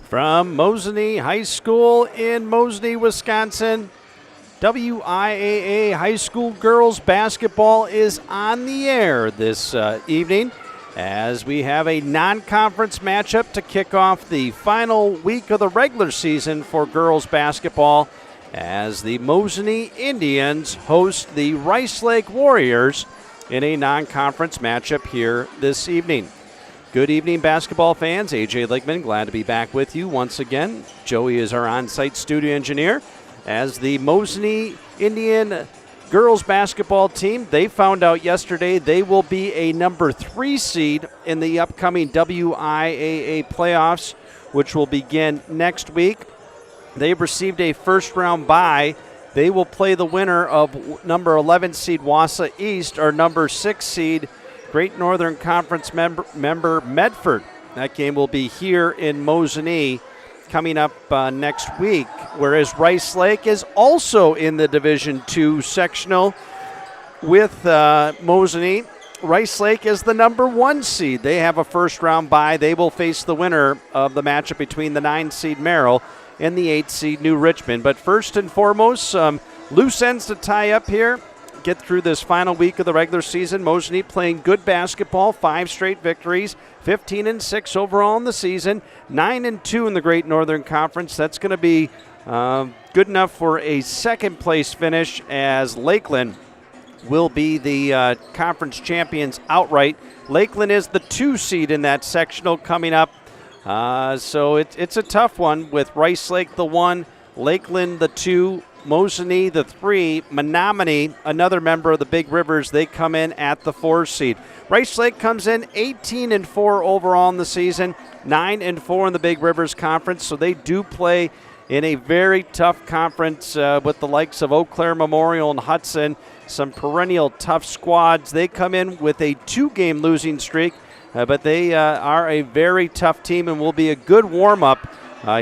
From Mosinee High School in Mosinee, Wisconsin, WIAA High School Girls Basketball is on the air this evening as we have a non-conference matchup to kick off the final week of the regular season for girls basketball as the Mosinee Indians host the Rice Lake Warriors in a non-conference matchup here this evening. Good evening, basketball fans. AJ Ligman, glad to be back with you once again. Joey is our on-site studio engineer. As the Mosinee Indian girls basketball team, they found out yesterday they will be a number 3 seed in the upcoming WIAA playoffs, which will begin next week. They've received a first-round bye. They will play the winner of number 11 seed Wausau East or number 6 seed Great Northern Conference member Medford. That game will be here in Mosinee coming up next week, whereas Rice Lake is also in the Division II sectional with Mosinee. Rice Lake is the number 1 seed. They have a first-round bye. They will face the winner of the matchup between the 9 seed Merrill and the 8 seed New Richmond. But first and foremost, some loose ends to tie up here. Get through this final week of the regular season. Mosinee playing good basketball, 5 straight victories, 15-6 overall in the season, 9-2 in the Great Northern Conference. That's going to be good enough for a second-place finish as Lakeland will be the conference champions outright. Lakeland is the 2 seed in that sectional coming up. So it's a tough one with Rice Lake the 1, Lakeland the 2, Mosinee the 3, Menominee, another member of the Big Rivers, they come in at the 4 seed. Rice Lake comes in 18-4 overall in the season, 9-4 in the Big Rivers Conference, so they do play in a very tough conference with the likes of Eau Claire Memorial and Hudson, some perennial tough squads. They come in with a 2-game losing streak, but they are a very tough team and will be a good warm-up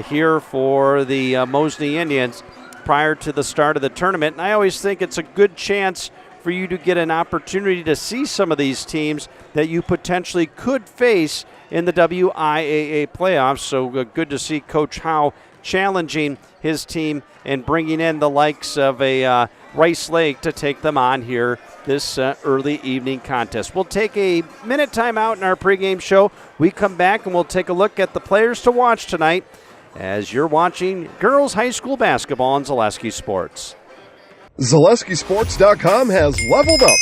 here for the Mosinee Indians prior to the start of the tournament. And I always think it's a good chance for you to get an opportunity to see some of these teams that you potentially could face in the WIAA playoffs. So good to see Coach Howe challenging his team and bringing in the likes of a Rice Lake to take them on here this early evening contest. We'll take a minute time out in our pregame show. We come back and we'll take a look at the players to watch tonight as you're watching girls high school basketball on Zaleski Sports. ZaleskiSports.com has leveled up.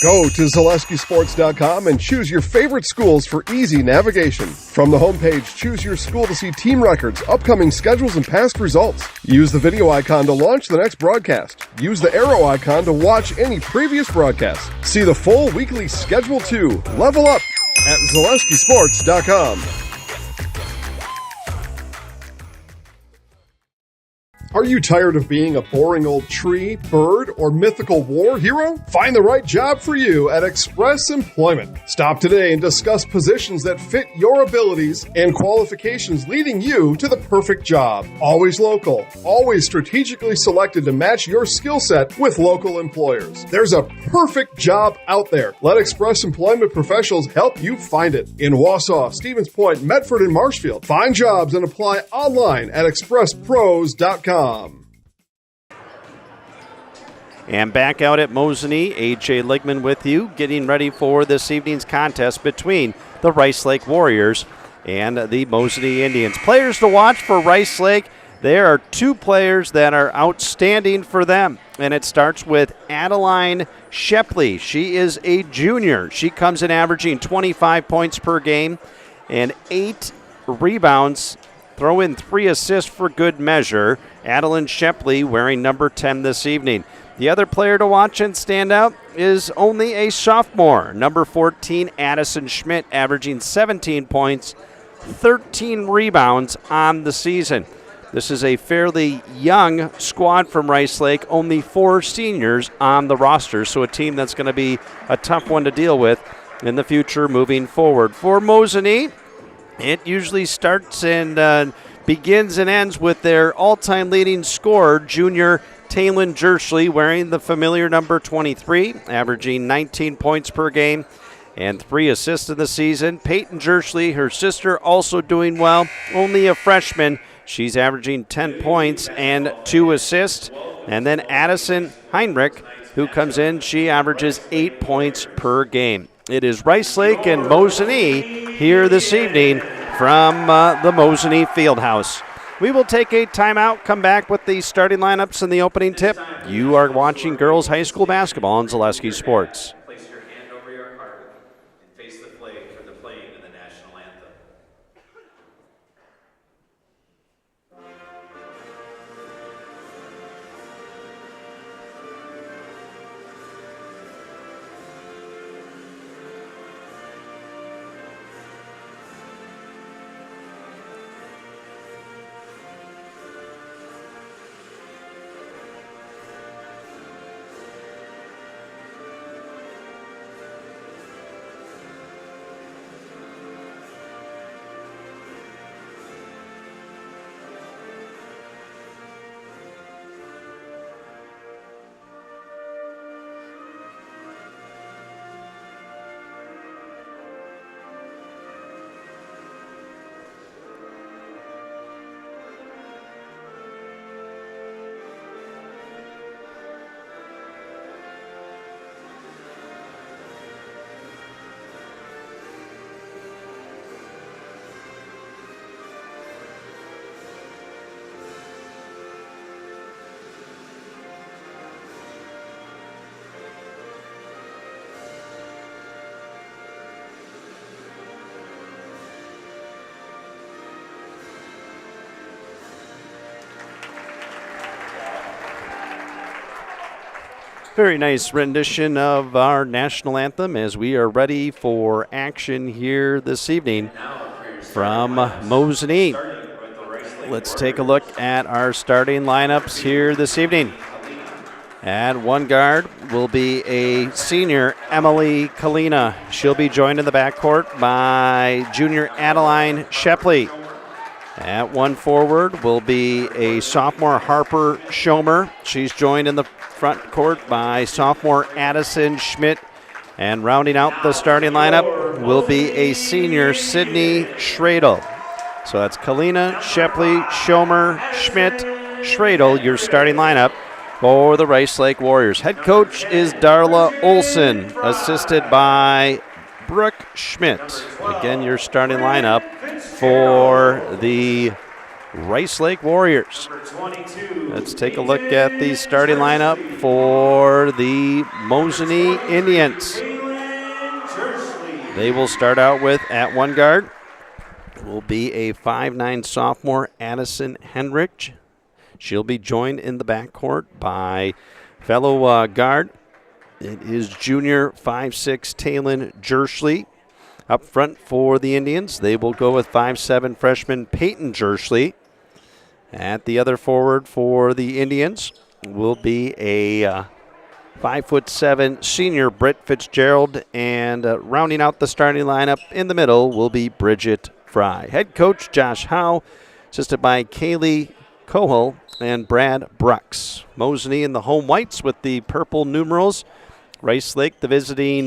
Go to ZaleskiSports.com and choose your favorite schools for easy navigation. From the homepage, choose your school to see team records, upcoming schedules, and past results. Use the video icon to launch the next broadcast. Use the arrow icon to watch any previous broadcasts. See the full weekly schedule too. Level up at ZaleskiSports.com. Are you tired of being a boring old tree, bird, or mythical war hero? Find the right job for you at Express Employment. Stop today and discuss positions that fit your abilities and qualifications, leading you to the perfect job. Always local, always strategically selected to match your skill set with local employers. There's a perfect job out there. Let Express Employment professionals help you find it. In Wausau, Stevens Point, Medford, and Marshfield. Find jobs and apply online at expresspros.com. And back out at Mosinee, AJ Ligman with you, getting ready for this evening's contest between the Rice Lake Warriors and the Mosinee Indians. Players to watch for Rice Lake, there are 2 players that are outstanding for them, and it starts with Adeline Shepley. She is a junior. She comes in averaging 25 points per game and 8 rebounds. Throw in 3 assists for good measure. Adeline Shepley wearing number 10 this evening. The other player to watch and stand out is only a sophomore. Number 14, Addison Schmidt, averaging 17 points, 13 rebounds on the season. This is a fairly young squad from Rice Lake, only 4 seniors on the roster, so a team that's going to be a tough one to deal with in the future moving forward. For Mosinee, it usually starts and begins and ends with their all-time leading scorer, junior Taylin Jersley, wearing the familiar number 23, averaging 19 points per game and 3 assists in the season. Peyton Jersley, her sister, also doing well. Only a freshman. She's averaging 10 points and 2 assists. And then Addison Heinrich, who comes in, she averages 8 points per game. It is Rice Lake and Mosinee here this evening from the Mosinee Fieldhouse. We will take a timeout, come back with the starting lineups and the opening tip. You are watching girls high school basketball on Zaleski Sports. Place your hand over your heart and face the flag for the playing of the national anthem. Very nice rendition of our national anthem as we are ready for action here this evening from Mosinee. Let's take a look at our starting lineups here this evening. At one guard will be a senior, Emily Kalina. She'll be joined in the backcourt by junior Adeline Shepley. At one forward will be a sophomore, Harper Schomer. She's joined in the front court by sophomore Addison Schmidt. And rounding out the starting lineup will be a senior, Sydney Schradel. So that's Kalina, Shepley, Schomer, Schmidt, Schradel, your starting lineup for the Rice Lake Warriors. Head coach is Darla Olson, assisted by Brooke Schmidt. Again, your starting lineup for the Rice Lake Warriors. Let's take a look at the starting lineup for the Mosinee Indians. They will start out with, at one guard, will be a 5'9" sophomore, Addison Hendrich. She'll be joined in the backcourt by fellow guard. It is junior 5'6" Taylon Jersley. Up front for the Indians, they will go with 5'7" freshman Peyton Jersley. At the other forward for the Indians will be a 5'7" senior Britt Fitzgerald. And rounding out the starting lineup in the middle will be Bridget Fry. Head coach Josh Howe, assisted by Kaylee Cohol and Brad Brooks. Mosinee in the home whites with the purple numerals. Rice Lake, the visiting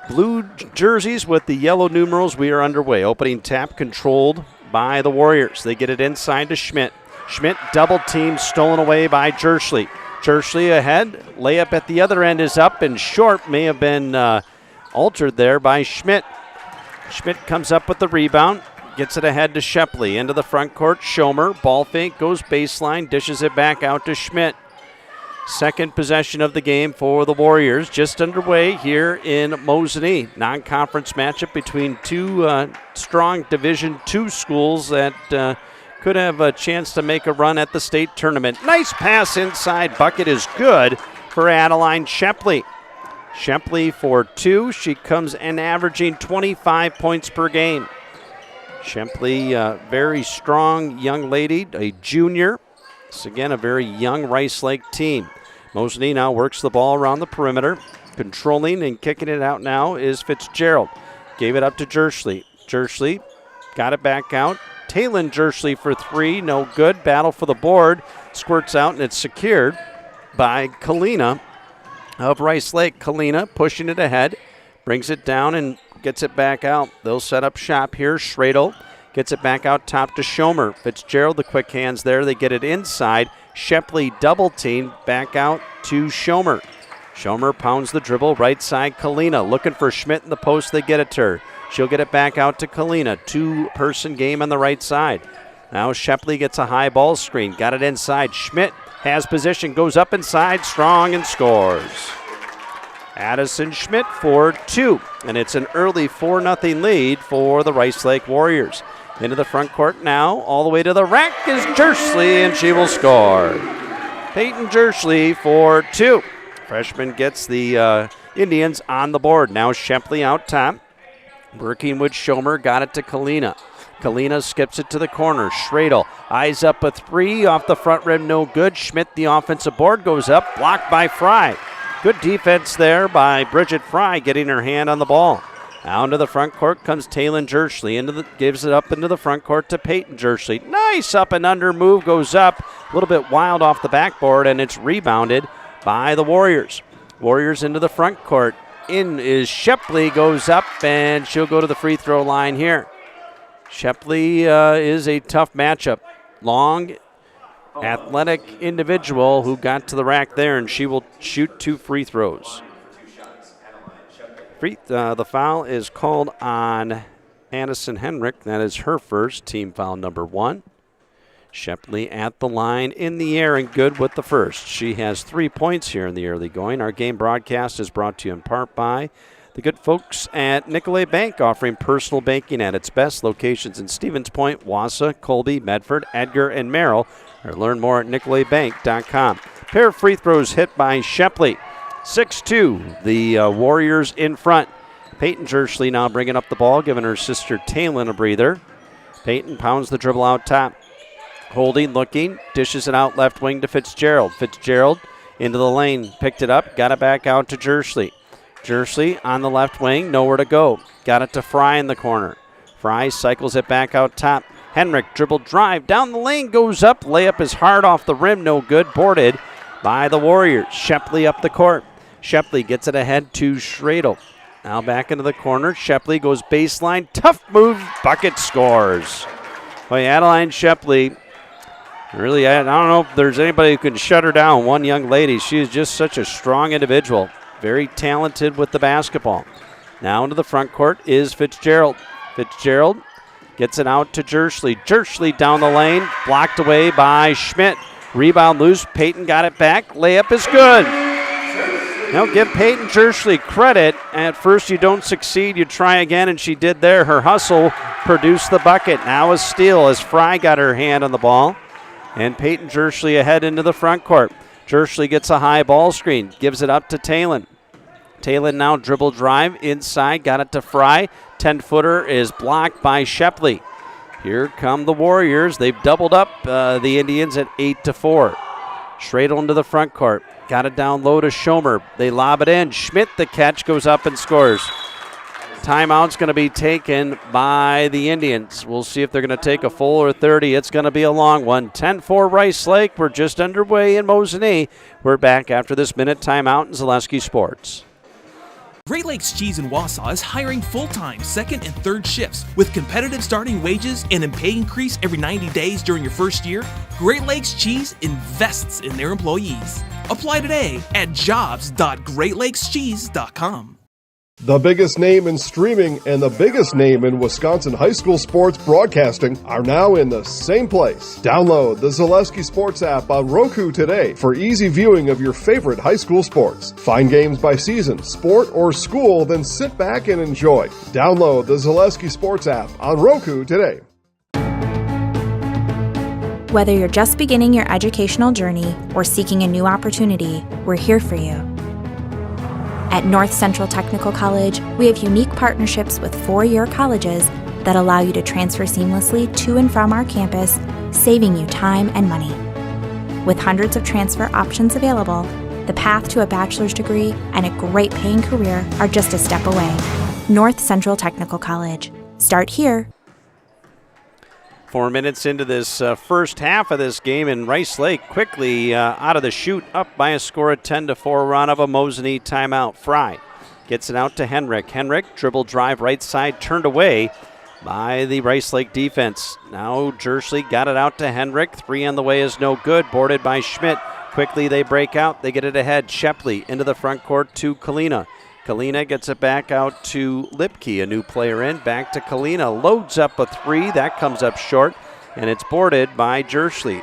blue jerseys with the yellow numerals. We are underway. Opening tap controlled by the Warriors. They get it inside to Schmidt. Schmidt double team stolen away by Jersley. Jersley ahead. Layup at the other end is up and short. May have been altered there by Schmidt. Schmidt comes up with the rebound. Gets it ahead to Shepley. Into the front court. Schomer. Ball fake. Goes baseline. Dishes it back out to Schmidt. Second possession of the game for the Warriors. Just underway here in Mosinee. Non-conference matchup between two strong Division II schools that could have a chance to make a run at the state tournament. Nice pass inside. Bucket is good for Adeline Shepley. Shepley for 2. She comes in averaging 25 points per game. Shepley, very strong young lady, a junior. It's again a very young Rice Lake team. Mosinee now works the ball around the perimeter. Controlling and kicking it out now is Fitzgerald. Gave it up to Jersley. Jersley got it back out. Taylon Jersley for 3, no good. Battle for the board. Squirts out and it's secured by Kalina of Rice Lake. Kalina pushing it ahead. brings it down and gets it back out. They'll set up shop here. Schradel gets it back out top to Schomer. Fitzgerald, the quick hands there. They get it inside. Shepley double team back out to Schomer. Schomer pounds the dribble. Right side, Kalina looking for Schmidt in the post. They get it to her. She'll get it back out to Kalina. Two-person game on the right side. Now Shepley gets a high ball screen. Got it inside. Schmidt has position. Goes up inside. Strong and scores. Addison Schmidt for 2. And it's an early 4-0 lead for the Rice Lake Warriors. Into the front court now. All the way to the rack is Jersley, and she will score. Peyton Jersley for 2. Freshman gets the Indians on the board. Now Shepley out top. Working with Schomer, got it to Kalina. Kalina skips it to the corner. Schradel eyes up a 3 off the front rim, no good. Schmidt, the offensive board, goes up, blocked by Fry. Good defense there by Bridget Fry, getting her hand on the ball. Now into the front court comes Taylon Jersley. Gives it up into the front court to Peyton Jersley. Nice up and under move, goes up. A little bit wild off the backboard, and it's rebounded by the Warriors. Warriors into the front court. In is Shepley, goes up, and she'll go to the free throw line here. Shepley is a tough matchup. Long, athletic individual who got to the rack there, and she will shoot 2 free throws. The foul is called on Addison Henrik. That is her first, team foul number 1. Shepley at the line in the air and good with the first. She has 3 points here in the early going. Our game broadcast is brought to you in part by the good folks at Nicolay Bank, offering personal banking at its best. Locations in Stevens Point, Wausau, Colby, Medford, Edgar, and Merrill. Or learn more at nicolaybank.com. Pair of free throws hit by Shepley. 6-2, the Warriors in front. Peyton Jersley now bringing up the ball, giving her sister Taylon a breather. Peyton pounds the dribble out top. Holding, looking, dishes it out left wing to Fitzgerald. Fitzgerald into the lane, picked it up, got it back out to Jersley. Jersley on the left wing, nowhere to go. Got it to Fry in the corner. Fry cycles it back out top. Henrik dribble drive down the lane, goes up. Layup is hard off the rim, no good. Boarded by the Warriors. Shepley up the court. Shepley gets it ahead to Schradel. Now back into the corner. Shepley goes baseline. Tough move. Bucket scores. Well, Adeline Shepley. Really, I don't know if there's anybody who can shut her down. One young lady. She is just such a strong individual. Very talented with the basketball. Now into the front court is Fitzgerald. Fitzgerald gets it out to Jersley. Jersley down the lane. Blocked away by Schmidt. Rebound loose. Peyton got it back. Layup is good. Now give Peyton Jersley credit. At first you don't succeed. You try again, and she did there. Her hustle produced the bucket. Now a steal as Fry got her hand on the ball. And Peyton Jersley ahead into the front court. Jersley gets a high ball screen. Gives it up to Taylon. Taylon now dribble drive inside. Got it to Fry. 10-footer is blocked by Shepley. Here come the Warriors. They've doubled up the Indians at 8-4. Schradel into the front court. Got it down low to Schomer. They lob it in. Schmidt, the catch, goes up and scores. Timeout's going to be taken by the Indians. We'll see if they're going to take a full or 30. It's going to be a long one. 10-4 Rice Lake. We're just underway in Mosinee. We're back after this minute timeout in Zaleski Sports. Great Lakes Cheese in Wausau is hiring full-time second and third shifts with competitive starting wages and a pay increase every 90 days during your first year. Great Lakes Cheese invests in their employees. Apply today at jobs.greatlakescheese.com. The biggest name in streaming and the biggest name in Wisconsin high school sports broadcasting are now in the same place. Download the Zaleski Sports app on Roku today for easy viewing of your favorite high school sports. Find games by season, sport, or school, then sit back and enjoy. Download the Zaleski Sports app on Roku today. Whether you're just beginning your educational journey or seeking a new opportunity, we're here for you. At North Central Technical College, we have unique partnerships with 4-year colleges that allow you to transfer seamlessly to and from our campus, saving you time and money. With hundreds of transfer options available, the path to a bachelor's degree and a great paying career are just a step away. North Central Technical College. Start here. 4 minutes into this first half of this game, and Rice Lake quickly out of the chute, up by a score of 10-4 run of a Mosinee timeout. Fry Gets it out to Henrik. Henrik, dribble drive right side, turned away by the Rice Lake defense. Now Jersley got it out to Henrik. 3 on the way is no good. Boarded by Schmidt. Quickly they break out. They get it ahead. Shepley into the front court to Kalina. Kalina gets it back out to Lipke, a new player in. Back to Kalina. Loads up a 3. That comes up short, and it's boarded by Jersley.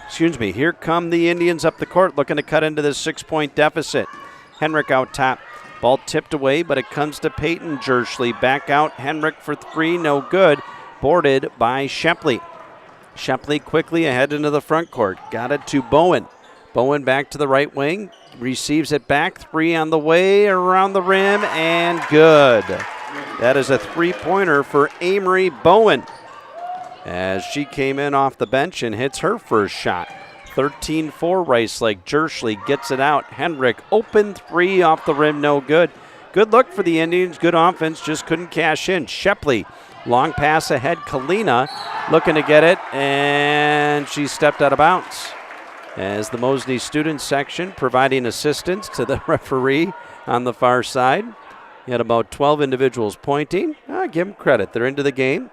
Excuse me. Here come the Indians up the court looking to cut into this 6-point deficit. Henrik out top. Ball tipped away, but it comes to Peyton Jersley. Back out. Henrik for 3. No good. Boarded by Shepley. Shepley quickly ahead into the front court. Got it to Bowen. Bowen back to the right wing. Receives it back. 3 on the way. Around the rim. And good. That is a 3-pointer for Amory Bowen, as she came in off the bench and hits her first shot. 13-4 Rice Lake. Jersley gets it out. Henrik, open 3 off the rim, no good. Good look for the Indians. Good offense, just couldn't cash in. Shepley, long pass ahead. Kalina looking to get it, and she stepped out of bounds. As the Mosinee student section providing assistance to the referee on the far side. You had about 12 individuals pointing. Give them credit. They're into the game,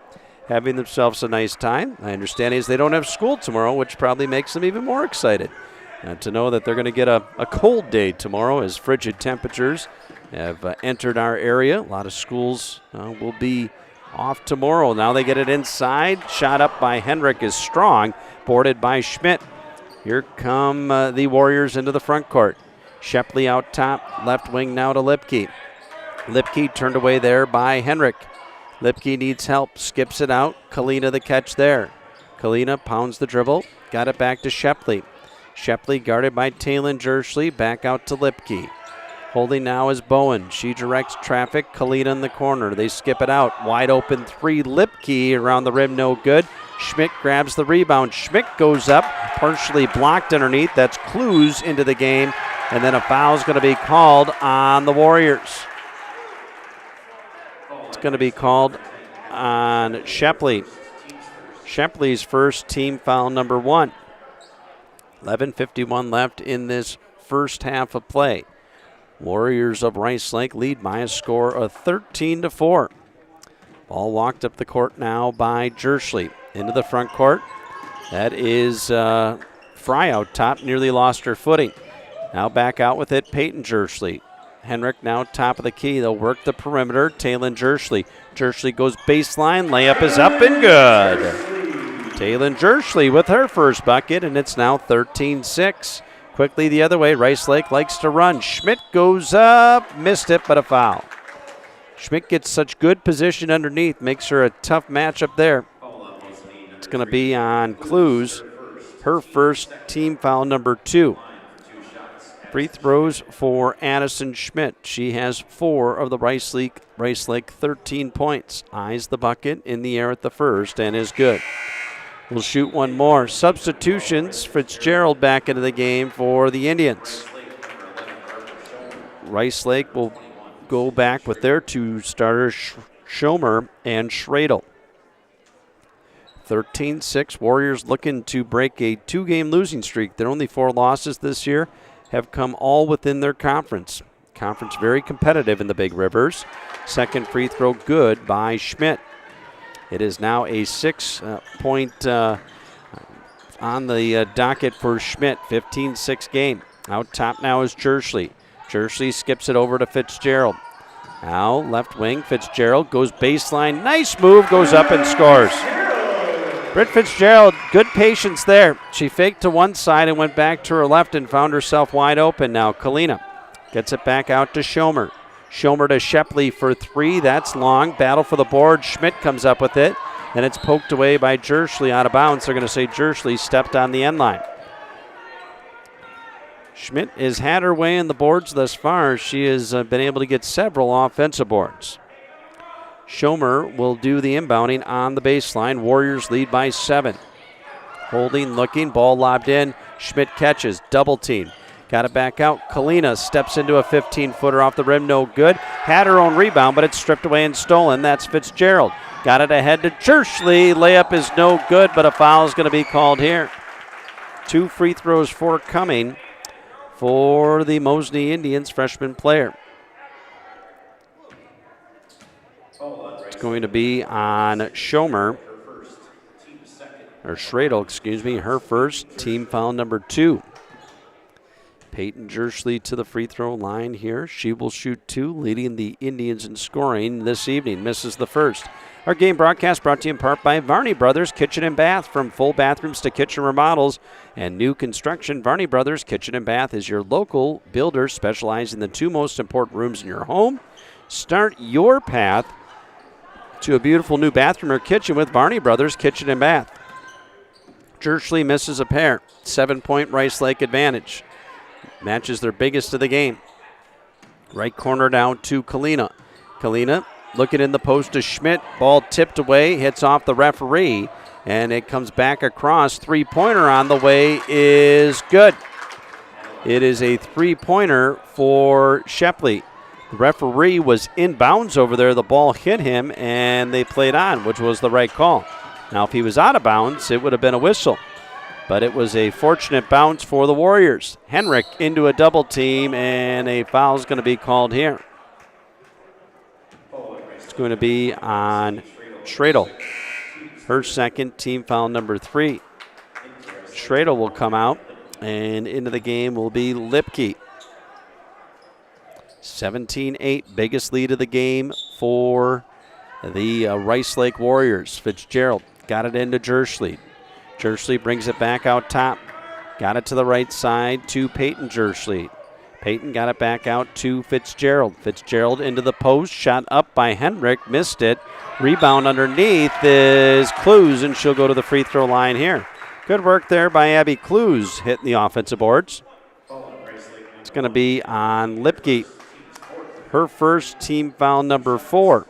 having themselves a nice time. My understanding is they don't have school tomorrow, which probably makes them even more excited to know that they're going to get a cold day tomorrow, as frigid temperatures have entered our area. A lot of schools will be off tomorrow. Now they get it inside. Shot up by Henrik is strong. Boarded by Schmidt. Here come the Warriors into the front court. Shepley out top. Left wing now to Lipke. Lipke turned away there by Henrik. Lipke needs help, skips it out. Kalina the catch there. Kalina pounds the dribble, got it back to Shepley. Shepley guarded by Taylin Jersley, back out to Lipke. Holding now is Bowen. She directs traffic. Kalina in the corner. They skip it out. Wide open 3. Lipke around the rim, no good. Schmidt grabs the rebound. Schmidt goes up, partially blocked underneath. That's Clues into the game. And then a foul's going to be called on the Warriors. It's going to be called on Shepley. Shepley's first team foul number 1. 11:51 left in this first half of play. Warriors of Rice Lake lead by a score of 13-4. Ball walked up the court now by Jersley. Into the front court. That is Fry out top, nearly lost her footing. Now back out with it, Peyton Jersley. Henrik now top of the key. They'll work the perimeter. Taylin Jersley. Jersley goes baseline. Layup is up and good. Taylin Jersley with her first bucket, and it's now 13-6. Quickly the other way. Rice Lake likes to run. Schmidt goes up. Missed it, but a foul. Schmidt gets such good position underneath. Makes her a tough matchup there. It's going to be on Clues. Her first team foul number 2. Free throws for Addison Schmidt. She has 4 of the Rice Lake 13 points. Eyes the bucket in the air at the first and is good. We'll shoot one more. Substitutions. Fitzgerald back into the game for the Indians. Rice Lake will go back with their 2 starters, Schomer and Schradel. 13-6. Warriors looking to break a 2-game losing streak. Their only 4 losses this year have come all within their conference. Conference very competitive in the Big Rivers. Second free throw good by Schmidt. It is now a 6-point on the docket for Schmidt. 15-6 game. Out top now is Jersley. Jersley skips it over to Fitzgerald. Now left wing, Fitzgerald goes baseline. Nice move, goes up and scores. Britt Fitzgerald, good patience there. She faked to one side and went back to her left and found herself wide open. Now Kalina gets it back out to Schomer. Schomer to Shepley for 3. That's long. Battle for the board. Schmidt comes up with it. And it's poked away by Jersley out of bounds. They're going to say Jersley stepped on the end line. Schmidt has had her way in the boards thus far. She has been able to get several offensive boards. Schomer will do the inbounding on the baseline. Warriors lead by 7. Holding, looking, ball lobbed in. Schmidt catches, double team. Got it back out. Kalina steps into a 15-footer off the rim, no good. Had her own rebound, but it's stripped away and stolen. That's Fitzgerald. Got it ahead to Jersley. Layup is no good, but a foul is going to be called here. 2 free throws forthcoming for the Mosinee Indians freshman player. going to be on Schradel, her first, team foul number 2. Peyton Jerschley to the free throw line here. She will shoot 2, leading the Indians in scoring this evening. Misses the first. Our game broadcast brought to you in part by Varney Brothers Kitchen and Bath. From full bathrooms to kitchen remodels and new construction, Varney Brothers Kitchen and Bath is your local builder specializing in the 2 most important rooms in your home. Start your path to a beautiful new bathroom or kitchen with Varney Brothers Kitchen and Bath. Jerschley misses a pair. 7-point Rice Lake advantage. Matches their biggest of the game. Right corner down to Kalina. Kalina looking in the post to Schmidt. Ball tipped away, hits off the referee, and it comes back across. 3-pointer on the way is good. It is a 3-pointer for Shepley. The referee was in bounds over there. The ball hit him, and they played on, which was the right call. Now, if he was out of bounds, it would have been a whistle. But it was a fortunate bounce for the Warriors. Henrik into a double team, and a foul is going to be called here. It's going to be on Schradel. Her second, team foul number 3. Schradel will come out, and into the game will be Lipke. 17-8, biggest lead of the game for the Rice Lake Warriors. Fitzgerald got it into Jerschley. Jerschley brings it back out top. Got it to the right side to Peyton Jerschley. Peyton got it back out to Fitzgerald. Fitzgerald into the post. Shot up by Henrik. Missed it. Rebound underneath is Clues, and she'll go to the free throw line here. Good work there by Abby Clues, hitting the offensive boards. It's going to be on Lipke. Her first, team foul number 4.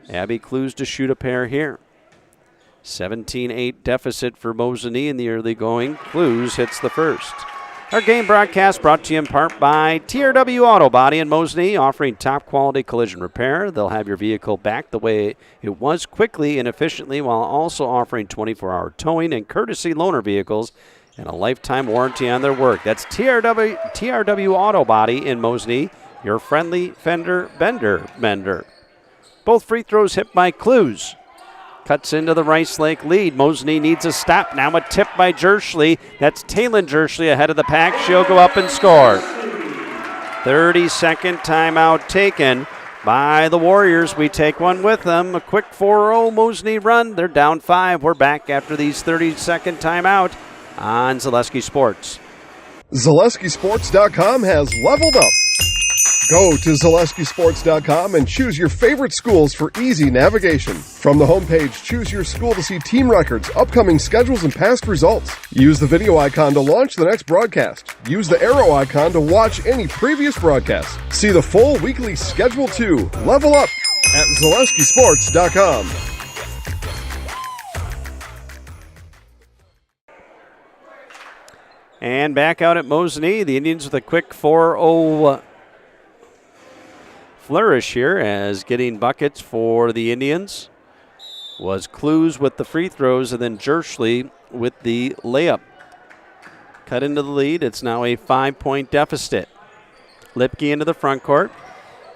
Abby Clues to shoot a pair here. 17-8 deficit for Mosinee in the early going. Clues hits the first. Our game broadcast brought to you in part by TRW Auto Body in Mosinee, offering top quality collision repair. They'll have your vehicle back the way it was quickly and efficiently, while also offering 24-hour towing and courtesy loaner vehicles and a lifetime warranty on their work. That's TRW Auto Body in Mosinee, your friendly fender bender. Both free throws hit by Clues. Cuts into the Rice Lake lead. Mosinee needs a stop. Now a tip by Jerschley. That's Taylon Jerschley ahead of the pack. She'll go up and score. 30-second timeout taken by the Warriors. We take one with them. A quick 4-0 Mosinee run. They're down 5. We're back after these 30-second timeout on Zaleski Sports. ZaleskiSports.com has leveled up. Go to ZaleskiSports.com and choose your favorite schools for easy navigation. From the homepage, choose your school to see team records, upcoming schedules, and past results. Use the video icon to launch the next broadcast. Use the arrow icon to watch any previous broadcast. See the full weekly schedule too. Level up at ZaleskiSports.com. And back out at Mosinee, the Indians with a quick 4-0 flourish here, as getting buckets for the Indians was Clues with the free throws, and then Jerschley with the layup. Cut into the lead. It's now a 5-point deficit. Lipke into the front court.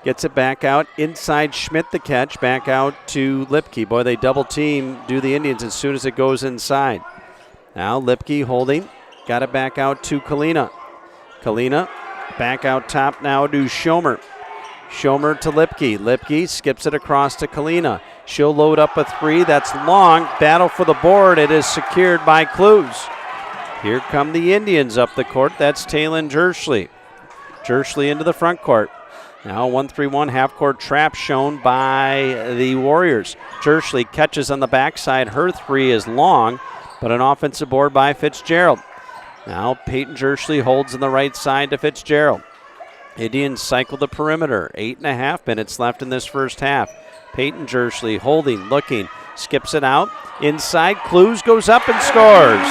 Gets it back out. Inside Schmidt the catch. Back out to Lipke. Boy, they double team, do the Indians, as soon as it goes inside. Now Lipke holding. Got it back out to Kalina. Kalina back out top now to Schomer. Schomer to Lipke. Lipke skips it across to Kalina. She'll load up a 3. That's long. Battle for the board. It is secured by Clues. Here come the Indians up the court. That's Taylon Jerschley. Jerschley into the front court. Now 1-3-1 half-court trap shown by the Warriors. Jerschley catches on the backside. Her 3 is long, but an offensive board by Fitzgerald. Now Peyton Jerschley holds on the right side to Fitzgerald. Indians cycle the perimeter. 8.5 minutes left in this first half. Peyton Jerschley holding, looking, skips it out. Inside, Clues goes up and scores.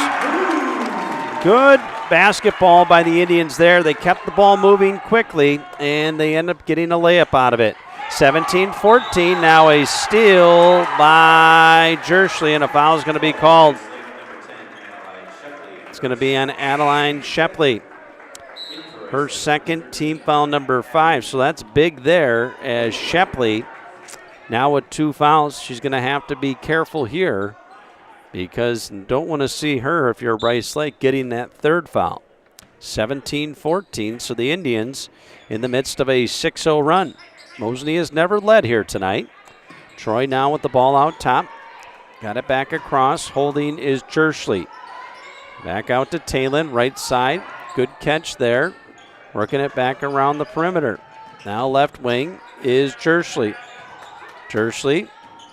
Good basketball by the Indians there. They kept the ball moving quickly, and they end up getting a layup out of it. 17-14, now a steal by Jerschley, and a foul is going to be called. It's going to be on Adeline Shepley. Her second, team foul number 5. So that's big there, as Shepley Now with 2 fouls, she's going to have to be careful here because don't want to see her, if you're Rice Lake, getting that 3rd foul. 17-14, so the Indians in the midst of a 6-0 run. Mosinee has never led here tonight. Troy now with the ball out top. Got it back across. Holding is Jerschley. Back out to Talon, right side. Good catch there. Working it back around the perimeter. Now left wing is Jerschley. Jerschley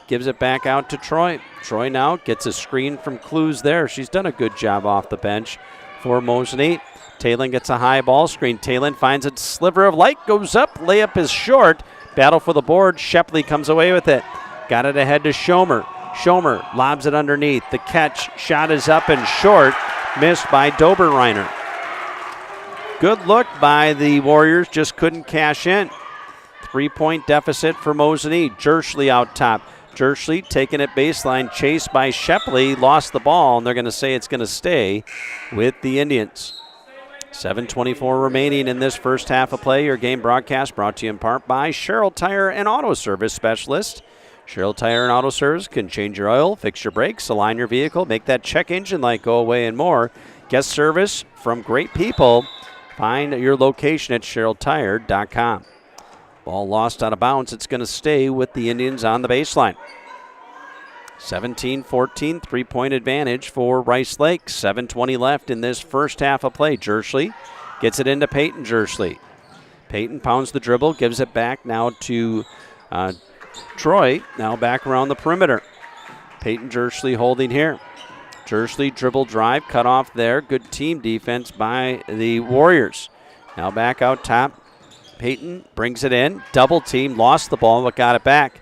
gives it back out to Troy. Troy now gets a screen from Clues there. She's done a good job off the bench for Mosinee. Talon gets a high ball screen. Talon finds a sliver of light, goes up, layup is short. Battle for the board. Shepley comes away with it. Got it ahead to Schomer. Schomer lobs it underneath. The catch, shot is up and short. Missed by Doberreiner. Good look by the Warriors, just couldn't cash in. 3-point deficit for Mosinee. Jerschley out top. Jerschley taking it baseline, chased by Shepley, lost the ball, and they're going to say it's going to stay with the Indians. 7:24 remaining in this first half of play. Your game broadcast brought to you in part by Sherrill Tire and Auto Service Specialist. Sherrill Tire and Auto Service can change your oil, fix your brakes, align your vehicle, make that check engine light go away, and more. Guest service from great people. Find your location at SherrillTire.com. Ball lost out of bounds. It's going to stay with the Indians on the baseline. 17-14, 3-point advantage for Rice Lake. 7:20 left in this first half of play. Jerschley gets it into Peyton Jerschley. Peyton pounds the dribble, gives it back now to Troy. Now back around the perimeter. Peyton Jerschley holding here. Jerschley dribble drive, cut off there. Good team defense by the Warriors. Now back out top. Peyton brings it in. Double team, lost the ball, but got it back.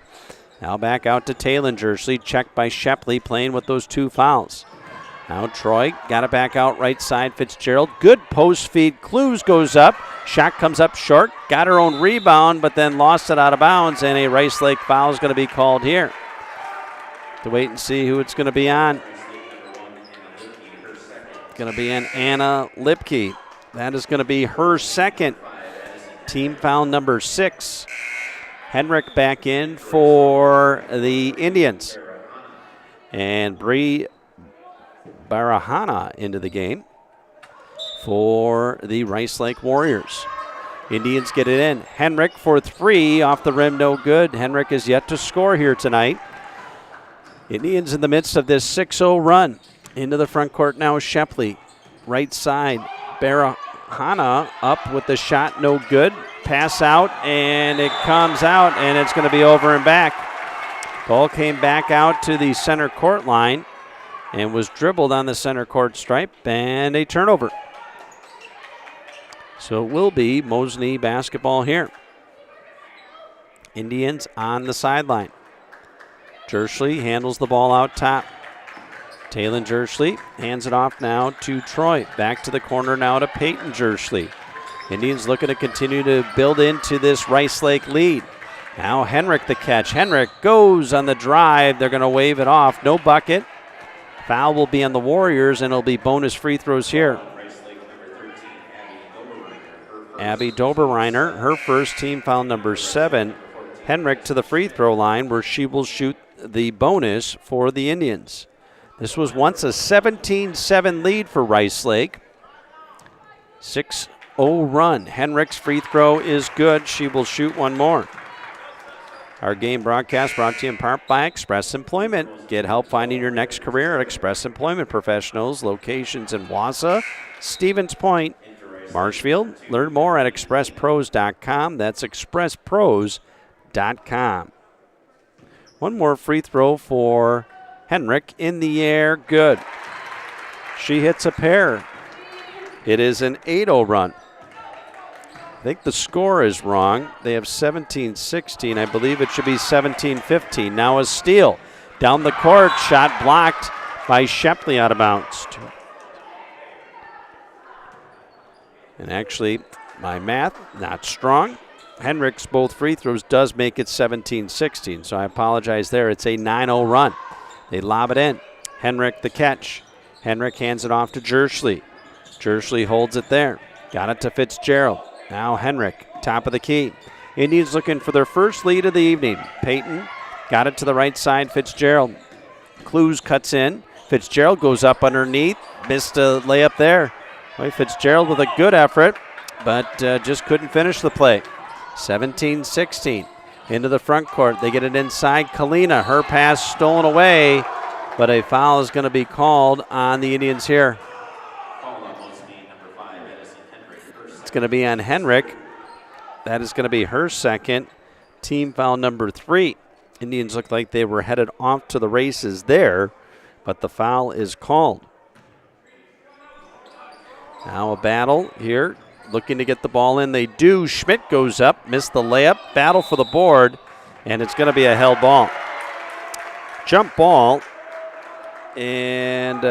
Now back out to Talon. Jerschley checked by Shepley, playing with those 2 fouls. Now Troy got it back out right side. Fitzgerald. Good post feed. Clues goes up. Shot comes up short. Got her own rebound, but then lost it out of bounds, and a Rice Lake foul is going to be called here. To wait and see who it's going to be on. It's going to be an Anna Lipke. That is going to be her second. Team foul number 6. Henrik back in for the Indians. And Bree Barahana into the game for the Rice Lake Warriors. Indians get it in. Henrik for 3, off the rim, no good. Henrik is yet to score here tonight. Indians in the midst of this 6-0 run. Into the front court now is Shepley. Right side, Barahana up with the shot, no good. Pass out, and it comes out, and it's going to be over and back. Ball came back out to the center court line and was dribbled on the center court stripe, and a turnover. So it will be Mosinee basketball here. Indians on the sideline. Jerschley handles the ball out top. Talon Jerschley hands it off now to Troy. Back to the corner now to Peyton Jerschley. Indians looking to continue to build into this Rice Lake lead. Now Henrik the catch. Henrik goes on the drive. They're going to wave it off. No bucket. Foul will be on the Warriors, and it'll be bonus free throws here. Abby Doberreiner, her first, team foul number 7. Henrik to the free throw line where she will shoot the bonus for the Indians. This was once a 17-7 lead for Rice Lake. 6-0 run. Henrik's free throw is good. She will shoot one more. Our game broadcast brought to you in part by Express Employment. Get help finding your next career at Express Employment Professionals. Locations in Wausau, Stevens Point, Marshfield. Learn more at expresspros.com. That's expresspros.com. One more free throw for Henrik in the air. Good. She hits a pair. It is an 8-0 run. I think the score is wrong. They have 17-16. I believe it should be 17-15. Now a steal. Down the court. Shot blocked by Shepley out of bounds. And actually, my math, not strong. Henrik's both free throws does make it 17-16. So I apologize there. It's a 9-0 run. They lob it in. Henrik the catch. Henrik hands it off to Jerschley. Jerschley holds it there. Got it to Fitzgerald. Now Henrik, top of the key. Indians looking for their first lead of the evening. Peyton Got it to the right side, Fitzgerald. Clues cuts in. Fitzgerald goes up underneath. Missed a layup there. Boy, Fitzgerald with a good effort, but just couldn't finish the play. 17-16. Into the front court. They get it inside. Kalina, her pass stolen away, but a foul is going to be called on the Indians here. It's going to be on Henrik. That is going to be her second. Team foul number 3. Indians look like they were headed off to the races there, but the foul is called. Now a battle here, looking to get the ball in. They do. Schmidt goes up, missed the layup, battle for the board, and it's going to be a held ball. Jump ball, and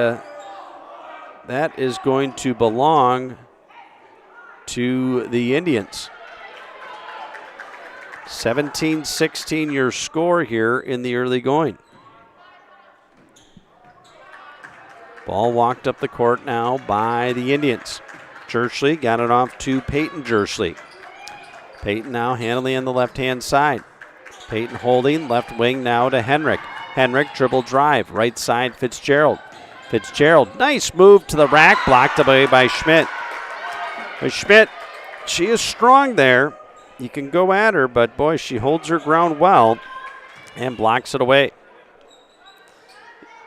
that is going to belong to the Indians. 17-16 your score here in the early going. Ball walked up the court now by the Indians. Jersley got it off to Peyton Jersley. Peyton now handling on the left-hand side. Peyton holding, left wing now to Henrik. Henrik dribble drive, right side Fitzgerald. Fitzgerald, nice move to the rack, blocked away by Schmidt. But Schmidt, she is strong there. You can go at her, but boy, she holds her ground well and blocks it away.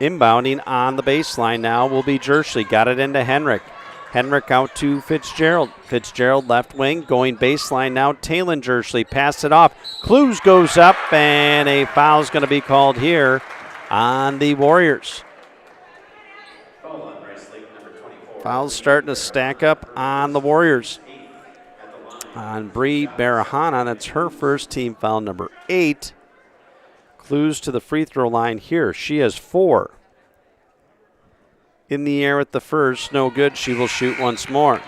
Inbounding on the baseline now will be Jersley. Got it into Henrik. Henrik out to Fitzgerald. Fitzgerald left wing, going baseline now. Talon Jersley pass it off. Clues goes up, and a foul is going to be called here on the Warriors. Fouls starting to stack up on the Warriors. On Bree Barahana, that's her first, team foul number 8. Clues to the free throw line here. She has 4. In the air at the first, no good. She will shoot once more.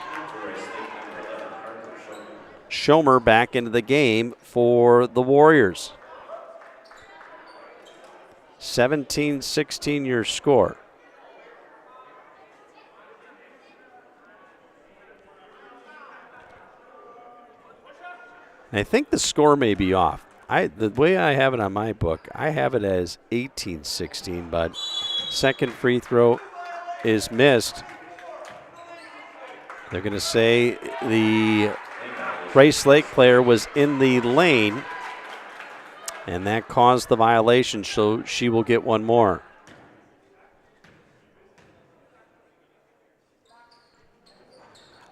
Schomer back into the game for the Warriors. 17-16 your score. I think the score may be off. The way I have it on my book, I have it as 18-16, but second free throw is missed. They're going to say the Rice Lake player was in the lane, and that caused the violation, so she will get one more.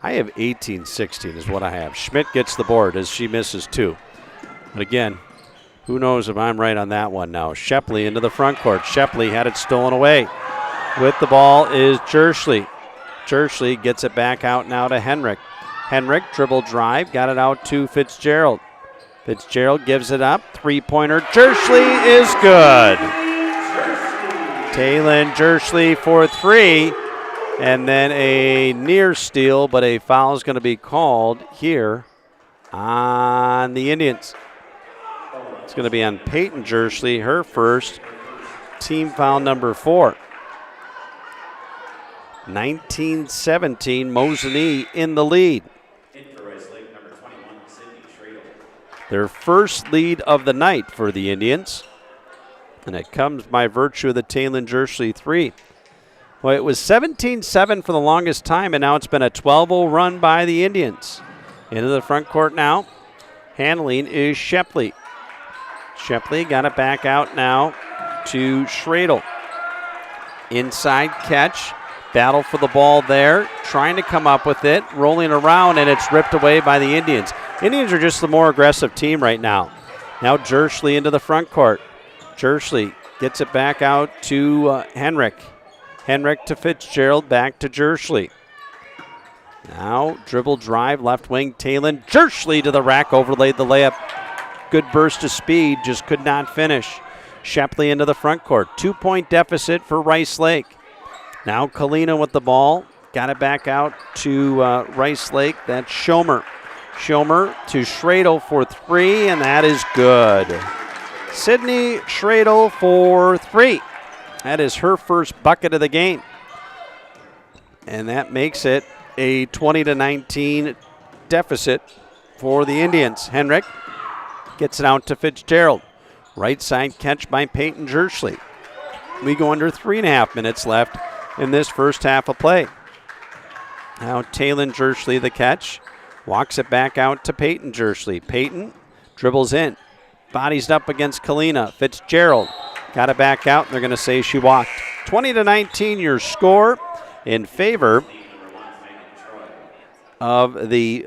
I have 18-16 is what I have. Schmidt gets the board as she misses 2. But again, who knows if I'm right on that one now. Shepley into the front court. Shepley had it stolen away. With the ball is Jersley. Jersley gets it back out now to Henrik. Henrik dribble drive, got it out to Fitzgerald. Fitzgerald gives it up. Three-pointer. Jersley is good. Talon Jersley for 3. And then a near steal, but a foul is going to be called here on the Indians. It's going to be on Peyton Jersley, her first, team foul number 4. 19-17, Mosinee in the lead. Their first lead of the night for the Indians. And it comes by virtue of the Talon Jersley 3. Well, it was 17-7 for the longest time, and now it's been a 12-0 run by the Indians. Into the front court now. Handling is Shepley. Shepley got it back out now to Schradel. Inside catch. Battle for the ball there. Trying to come up with it. Rolling around, and it's ripped away by the Indians. Indians are just the more aggressive team right now. Now Jersley into the front court. Jersley gets it back out to Henrik. Henrik to Fitzgerald, back to Jersley. Now dribble drive, left wing, Talon. Jersley to the rack, overlaid the layup. Good burst of speed, just could not finish. Shepley into the front court. 2-point deficit for Rice Lake. Now Kalina with the ball. Got it back out to Rice Lake. That's Schomer. Schomer to Schradel for 3, and that is good. Sydney Schradel for 3. That is her first bucket of the game. And that makes it a 20-19 deficit for the Indians. Henrik gets it out to Fitzgerald. Right side catch by Peyton Jerschley. We go under 3.5 minutes left in this first half of play. Now Taylon Jerschley the catch. Walks it back out to Peyton Jerschley. Peyton dribbles in. Bodies up against Kalina. Fitzgerald got it back out, and they're going to say she walked. 20-19 your score in favor of the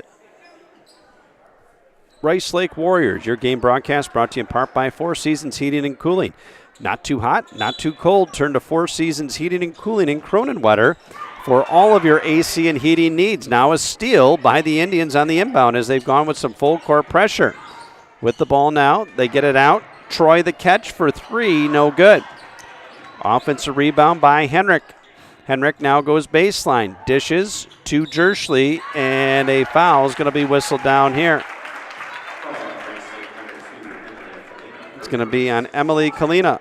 Rice Lake Warriors. Your game broadcast brought to you in part by Four Seasons Heating and Cooling. Not too hot, not too cold. Turn to Four Seasons Heating and Cooling in Cronenwetter for all of your AC and heating needs. Now a steal by the Indians on the inbound as they've gone with some full court pressure. With the ball now, they get it out. Troy the catch for 3, no good. Offensive rebound by Henrik. Henrik now goes baseline. Dishes to Jerschley, and a foul is going to be whistled down here. It's going to be on Emily Kalina.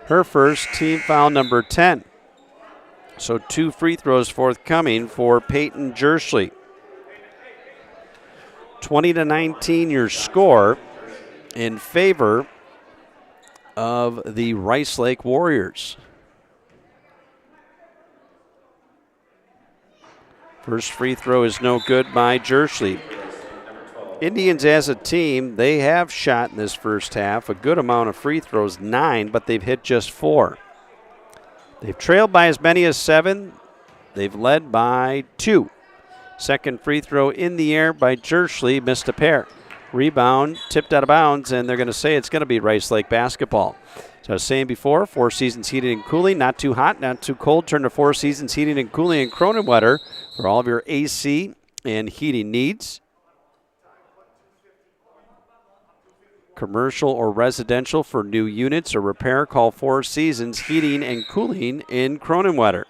Her first, team foul number 10. So 2 free throws forthcoming for Peyton Jerschley. 20-19 your score in favor of the Rice Lake Warriors. First free throw is no good by Jerschley. Indians as a team, they have shot in this first half a good amount of free throws, 9, but they've hit just 4. They've trailed by as many as 7. They've led by 2. Second free throw in the air by Jerschley, missed a pair. Rebound, tipped out of bounds, and they're going to say it's going to be Rice Lake basketball. So I was saying before, Four Seasons Heating and Cooling, not too hot, not too cold. Turn to Four Seasons Heating and Cooling in Cronenwetter for all of your AC and heating needs. Commercial or residential for new units or repair, call Four Seasons Heating and Cooling in Cronenwetter.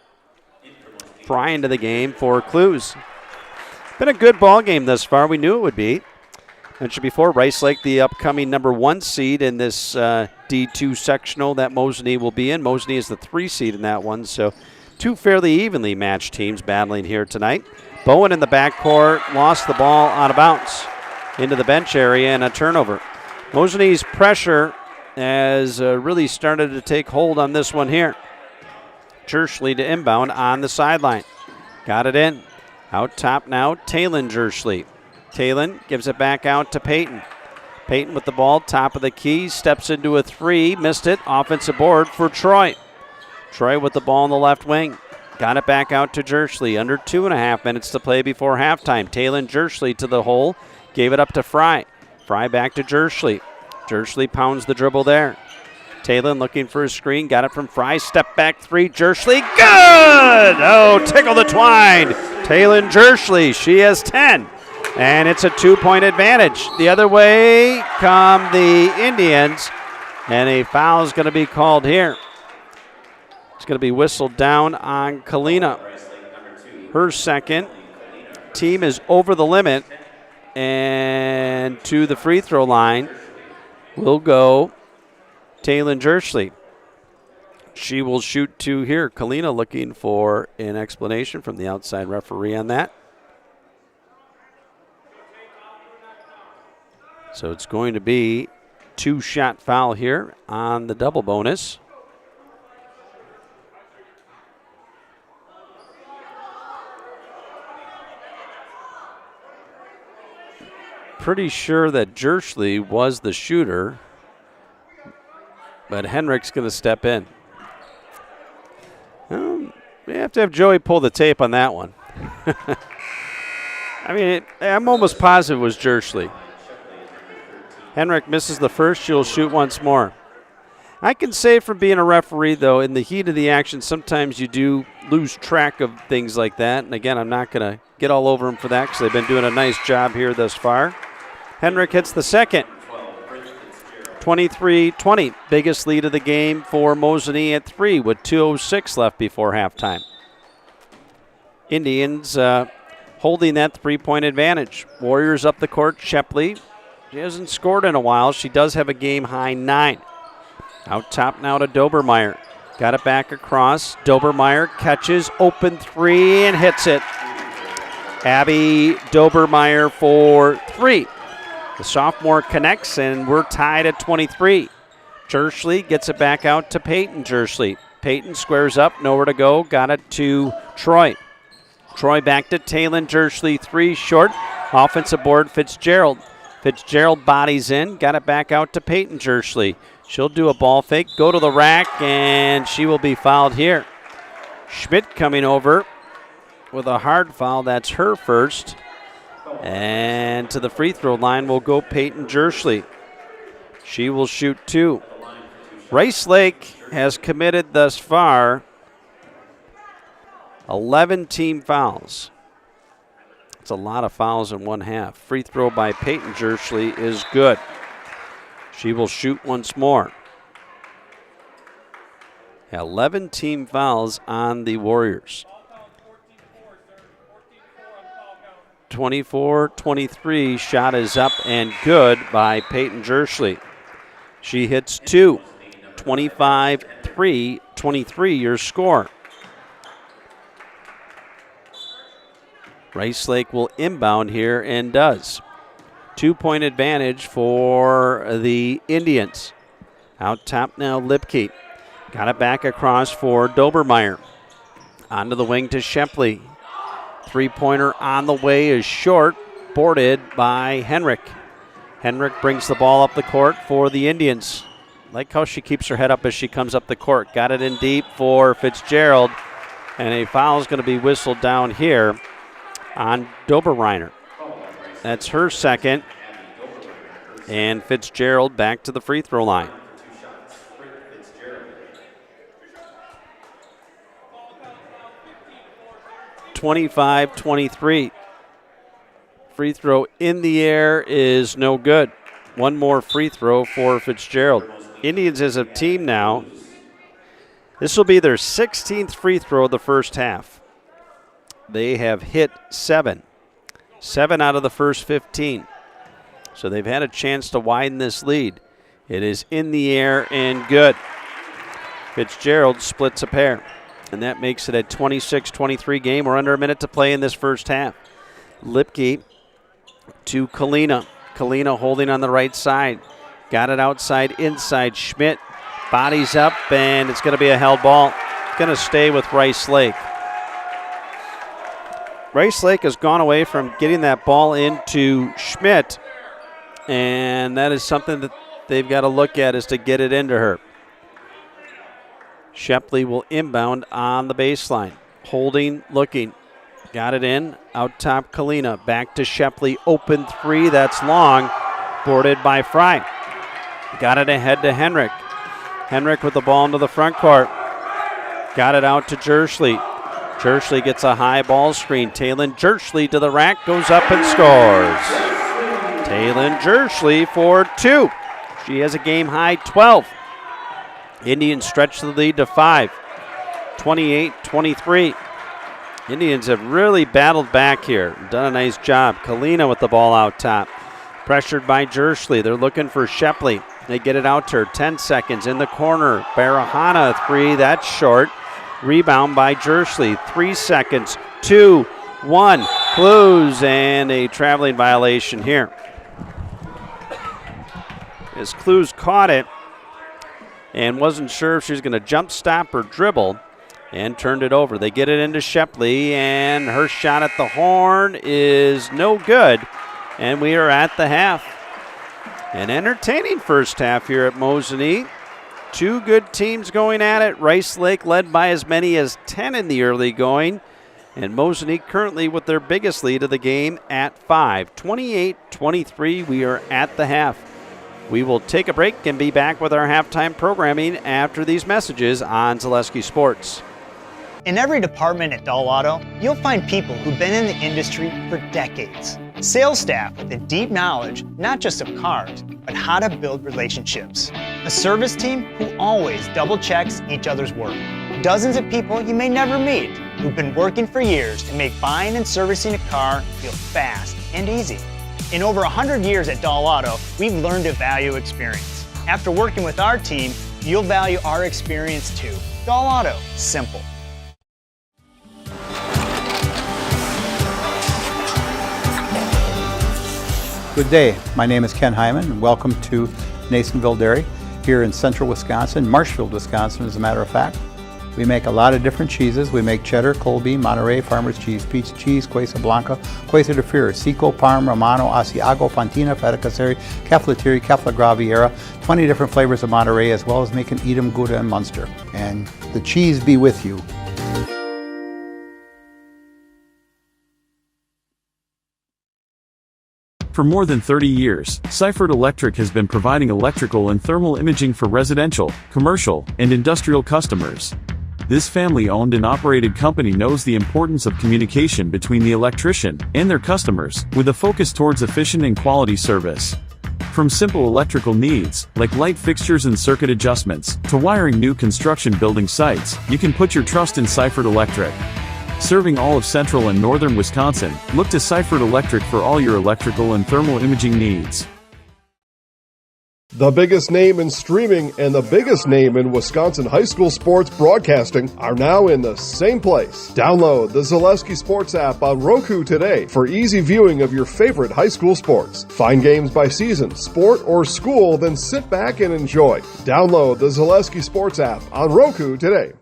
Fry into the game for Clues. Been a good ball game thus far. We knew it would be. Mentioned before, Rice Lake, the upcoming number 1 seed in this D2 sectional that Mosinee will be in. Mosinee is the 3 seed in that one, so 2 fairly evenly matched teams battling here tonight. Bowen in the backcourt lost the ball out of bounds into the bench area and a turnover. Mosinee's pressure has really started to take hold on this one here. Jerschley to inbound on the sideline. Got it in. Out top now, Taylon Jerschley. Taylon gives it back out to Peyton. Peyton with the ball, top of the key, steps into a 3, missed it. Offensive board for Troy. Troy with the ball on the left wing. Got it back out to Jerschley. Under 2.5 minutes to play before halftime. Taylon Jerschley to the hole, gave it up to Fry. Fry back to Jerschley. Jerschley pounds the dribble there. Taylon looking for a screen, got it from Fry. Step back 3, Jerschley, good! Oh, tickle the twine. Taylon Jerschley, she has 10. And it's a 2-point advantage. The other way come the Indians, and a foul is going to be called here. It's going to be whistled down on Kalina. Her second. Team is over the limit, and to the free throw line will go Taylon Jerschley. She will shoot 2 here. Kalina looking for an explanation from the outside referee on that. So it's going to be 2-shot foul here on the double bonus. Pretty sure that Jerschley was the shooter, but Henrik's going to step in. We have to have Joey pull the tape on that one. I mean, I'm almost positive it was Jerschley. Henrik misses the first. She'll shoot once more. I can say from being a referee, though, in the heat of the action, sometimes you do lose track of things like that. And, again, I'm not going to get all over them for that because they've been doing a nice job here thus far. Henrik hits the second. 23-20. Biggest lead of the game for Mosinee at 3 with 2:06 left before halftime. Indians holding that 3-point advantage. Warriors up the court. Shepley. She hasn't scored in a while. She does have a game-high 9. Out top now to Dobermeyer. Got it back across. Dobermeyer catches, open 3, and hits it. Abby Dobermeyer for 3. The sophomore connects, and we're tied at 23. Jerschley gets it back out to Peyton Jerschley. Peyton squares up, nowhere to go, got it to Troy. Troy back to Taylon Jerschley, 3 short. Offensive board, Fitzgerald. Fitzgerald bodies in, got it back out to Peyton Jerschley. She'll do a ball fake, go to the rack, and she will be fouled here. Schmidt coming over with a hard foul. That's her first. And to the free throw line will go Peyton Jerschley. She will shoot 2. Rice Lake has committed thus far 11 team fouls. It's a lot of fouls in one half. Free throw by Peyton Jerschley is good. She will shoot once more. 11 team fouls on the Warriors. 24-23, shot is up and good by Peyton Jerschley. She hits 2. 25-3-23 your score. Rice Lake will inbound here and does. 2-point advantage for the Indians. Out top now Lipke. Got it back across for Dobermeyer. Onto the wing to Shepley. 3-pointer on the way is short, boarded by Henrik. Henrik brings the ball up the court for the Indians. Like how she keeps her head up as she comes up the court. Got it in deep for Fitzgerald, and a foul is going to be whistled down here on Doberreiner. That's her second, and Fitzgerald back to the free throw line. (25-23). Free throw in the air is no good. One more free throw for Fitzgerald. Indians as a team now, this will be their 16th free throw of the first half. They have hit 7. 7 out of the first 15. So they've had a chance to widen this lead. It is in the air and good. Fitzgerald splits a pair, and that makes it a 26-23 game. We're under a minute to play in this first half. Lipke to Kalina. Kalina holding on the right side. Got it outside, inside. Schmidt bodies up, and it's going to be a held ball. It's going to stay with Rice Lake. Rice Lake has gone away from getting that ball into Schmidt, and that is something that they've got to look at, is to get it into her. Shepley will inbound on the baseline. Holding, looking. Got it in. Out top, Kalina. Back to Shepley. Open 3. That's long. Boarded by Fry. Got it ahead to Henrik. Henrik with the ball into the front court. Got it out to Jerschley. Jerschley gets a high ball screen. Taylon Jerschley to the rack. Goes up and scores. Taylon Jerschley for 2. She has a game-high 12. Indians stretch the lead to 5. 28-23. Indians have really battled back here. Done a nice job. Kalina with the ball out top. Pressured by Jerschley. They're looking for Shepley. They get it out to her. 10 seconds in the corner. Barahana 3. That's short. Rebound by Jerschley. 3 seconds. 2, 1. Clues, and a traveling violation here. As Clues caught it and wasn't sure if she was going to jump stop or dribble, and turned it over. They get it into Shepley, and her shot at the horn is no good, and we are at the half. An entertaining first half here at Mosinee. 2 good teams going at it. Rice Lake led by as many as 10 in the early going, and Mosinee currently with their biggest lead of the game at 5. 28-23, we are at the half. We will take a break and be back with our halftime programming after these messages on Zaleski Sports. In every department at Dahl Auto, you'll find people who've been in the industry for decades. Sales staff with a deep knowledge, not just of cars, but how to build relationships. A service team who always double checks each other's work. Dozens of people you may never meet who've been working for years to make buying and servicing a car feel fast and easy. In over 100 years at Dahl Auto, we've learned to value experience. After working with our team, you'll value our experience too. Dahl Auto, simple. Good day. My name is Ken Hyman, and welcome to Nasonville Dairy. here in central Wisconsin, Marshfield, Wisconsin, as a matter of fact. We make a lot of different cheeses. We make cheddar, Colby, Monterey, Farmer's Cheese, Peach Cheese, Quesa Blanca, Quesa de Fir, Seco, Parm, Romano, Asiago, Fontina, Feta Caseri, Cafetieri, Cafla Graviera, 20 different flavors of Monterey, as well as making Edam, Gouda, and Munster. And the cheese be with you. For more than 30 years, Seifert Electric has been providing electrical and thermal imaging for residential, commercial, and industrial customers. This family-owned and operated company knows the importance of communication between the electrician and their customers, with a focus towards efficient and quality service. From simple electrical needs, like light fixtures and circuit adjustments, to wiring new construction building sites, you can put your trust in Seifert Electric. Serving all of central and northern Wisconsin, look to Seifert Electric for all your electrical and thermal imaging needs. The biggest name in streaming and the biggest name in Wisconsin high school sports broadcasting are now in the same place. Download the Zaleski Sports app on Roku today for easy viewing of your favorite high school sports. Find games by season, sport, or school, then sit back and enjoy. Download the Zaleski Sports app on Roku today.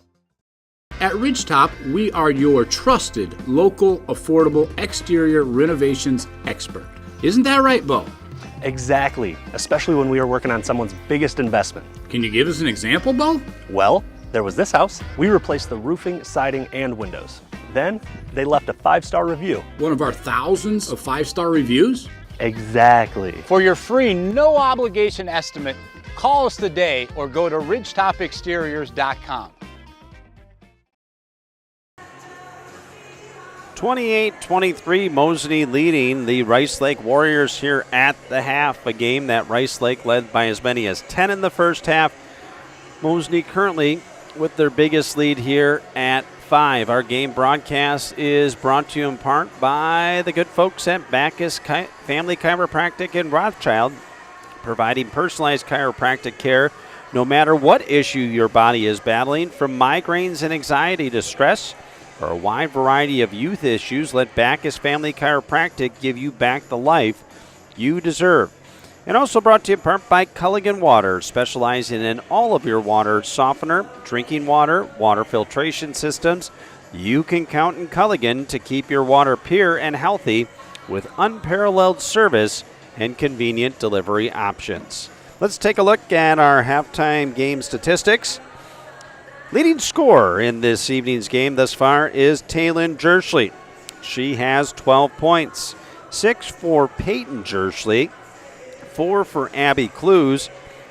At Ridgetop, we are your trusted, local, affordable exterior renovations expert. Isn't that right, Bo? Exactly, especially when we are working on someone's biggest investment. Can you give us an example, Bo? Well, there was this house. We replaced the roofing, siding, and windows. Then, they left a 5-star review. One of our thousands of 5-star reviews? Exactly. For your free, no-obligation estimate, call us today or go to ridgetopexteriors.com. 28-23, Mosinee leading the Rice Lake Warriors here at the half. A game that Rice Lake led by as many as 10 in the first half. Mosinee currently with their biggest lead here at 5. Our game broadcast is brought to you in part by the good folks at Bacchus Family Chiropractic in Rothschild, providing personalized chiropractic care no matter what issue your body is battling, from migraines and anxiety to stress, or a wide variety of youth issues. Let Bacchus Family Chiropractic give you back the life you deserve. And also brought to you in part by Culligan Water, specializing in all of your water softener, drinking water, water filtration systems. You can count on Culligan to keep your water pure and healthy with unparalleled service and convenient delivery options. Let's take a look at our halftime game statistics. Leading scorer in this evening's game thus far is Taylin Jerschley. She has 12 points. 6 for Peyton Jerschley, 4 for Abby Clues,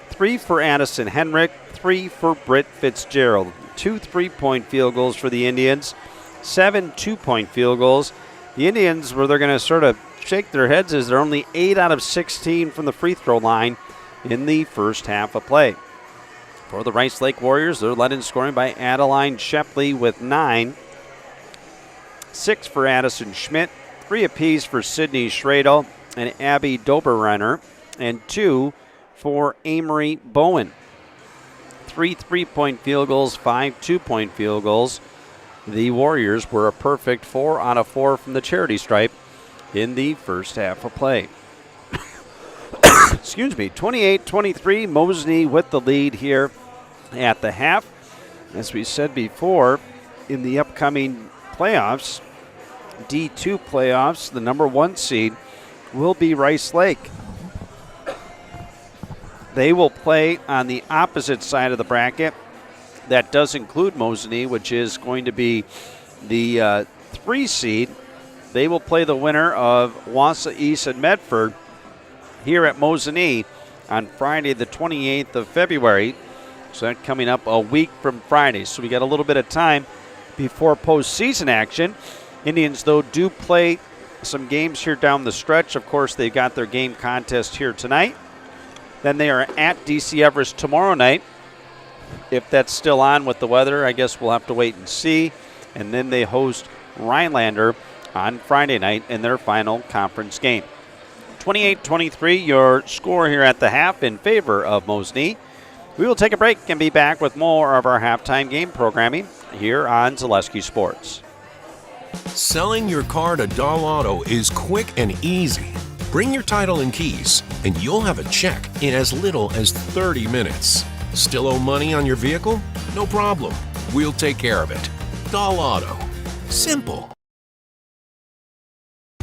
3 for Addison Henrik, 3 for Britt Fitzgerald. 2 3-point field goals for the Indians, 7 2-point field goals. The Indians, where they're going to sort of shake their heads, is they're only 8 out of 16 from the free throw line in the first half of play. For the Rice Lake Warriors, they're led in scoring by Adeline Shepley with 9. 6 for Addison Schmidt, 3 apiece for Sydney Schradel and Abby Doberrenner, and 2 for Amory Bowen. 3 3-point field goals, 5 2-point field goals. The Warriors were a perfect 4 out of 4 from the charity stripe in the first half of play. Excuse me, 28-23, Mosinee with the lead here at the half. As we said before, in the upcoming playoffs, D2 playoffs, the number 1 seed will be Rice Lake. They will play on the opposite side of the bracket. That does include Mosinee, which is going to be the 3 seed. They will play the winner of Wausau East and Medford here at Mosinee on Friday the 28th of February. So that's coming up a week from Friday. So we got a little bit of time before postseason action. Indians, though, do play some games here down the stretch. Of course, they've got their game contest here tonight. Then they are at DC Everest tomorrow night. If that's still on with the weather, I guess we'll have to wait and see. And then they host Rhinelander on Friday night in their final conference game. 28-23, your score here at the half in favor of Mosinee. We will take a break and be back with more of our halftime game programming here on Zaleski Sports. Selling your car to Dahl Auto is quick and easy. Bring your title and keys, and you'll have a check in as little as 30 minutes. Still owe money on your vehicle? No problem. We'll take care of it. Doll Auto. Simple.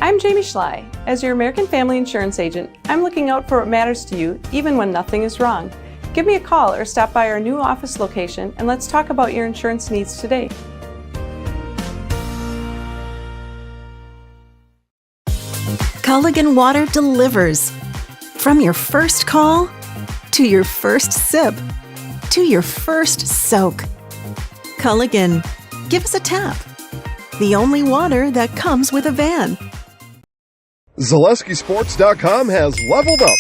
I'm Jamie Schley. As your American Family Insurance agent, I'm looking out for what matters to you, even when nothing is wrong. Give me a call or stop by our new office location and let's talk about your insurance needs today. Culligan Water delivers. From your first call, to your first sip, to your first soak. Culligan, give us a tap. The only water that comes with a van. ZaleskiSports.com has leveled up.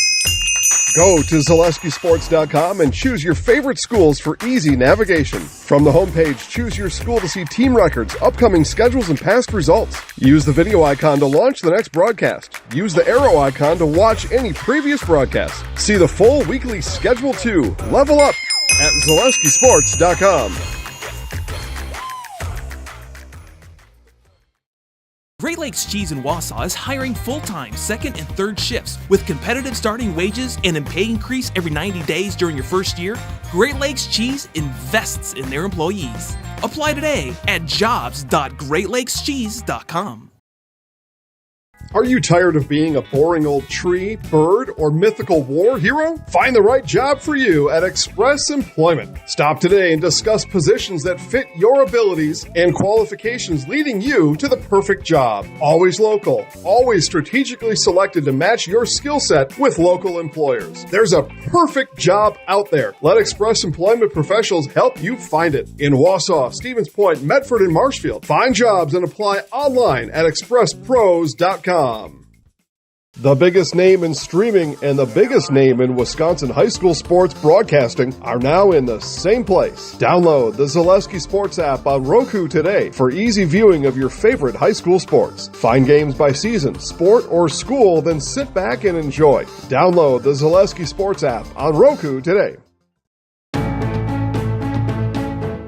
Go to ZaleskiSports.com and choose your favorite schools for easy navigation. From the homepage, choose your school to see team records, upcoming schedules, and past results. Use the video icon to launch the next broadcast. Use the arrow icon to watch any previous broadcast. See the full weekly schedule too. Level up at ZaleskiSports.com. Great Lakes Cheese in Wausau is hiring full-time second and third shifts with competitive starting wages and a pay increase every 90 days during your first year. Great Lakes Cheese invests in their employees. Apply today at jobs.greatlakescheese.com. Are you tired of being a boring old tree, bird, or mythical war hero? Find the right job for you at Express Employment. Stop today and discuss positions that fit your abilities and qualifications, leading you to the perfect job. Always local, always strategically selected to match your skill set with local employers. There's a perfect job out there. Let Express Employment professionals help you find it. In Wausau, Stevens Point, Medford, and Marshfield. Find jobs and apply online at expresspros.com. The biggest name in streaming and the biggest name in Wisconsin high school sports broadcasting are now in the same place. Download the Zaleski Sports app on Roku today for easy viewing of your favorite high school sports. Find games by season, sport, or school, then sit back and enjoy. Download the Zaleski Sports app on Roku today.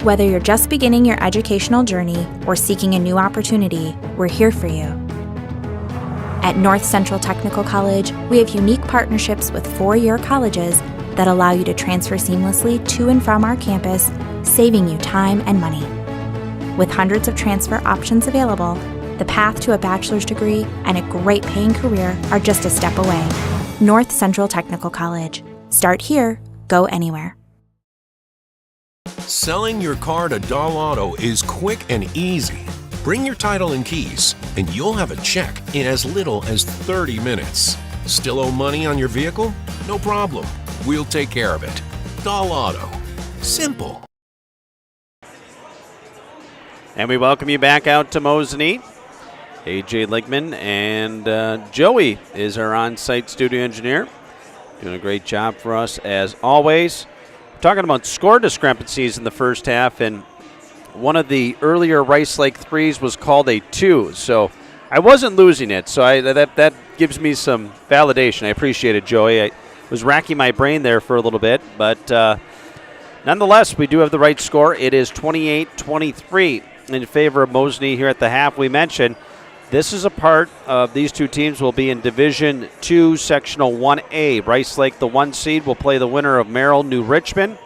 Whether you're just beginning your educational journey or seeking a new opportunity, we're here for you. At North Central Technical College, we have unique partnerships with 4-year colleges that allow you to transfer seamlessly to and from our campus, saving you time and money. With hundreds of transfer options available, the path to a bachelor's degree and a great paying career are just a step away. North Central Technical College. Start here, go anywhere. Selling your car to Doll Auto is quick and easy. Bring your title and keys, and you'll have a check in as little as 30 minutes. Still owe money on your vehicle? No problem. We'll take care of it. Doll Auto. Simple. And we welcome you back out to Mosinee. AJ Ligman and Joey is our on-site studio engineer. Doing a great job for us as always. We're talking about score discrepancies in the first half, and one of the earlier Rice Lake threes was called a 2, so I wasn't losing it. So that gives me some validation. I appreciate it, Joey. I was racking my brain there for a little bit, but nonetheless, we do have the right score. It is 28-23 in favor of Mosinee here at the half. We mentioned this is a part of these two teams will be in Division II, Sectional 1A. Rice Lake, the 1 seed, will play the winner of Merrill, New Richmond.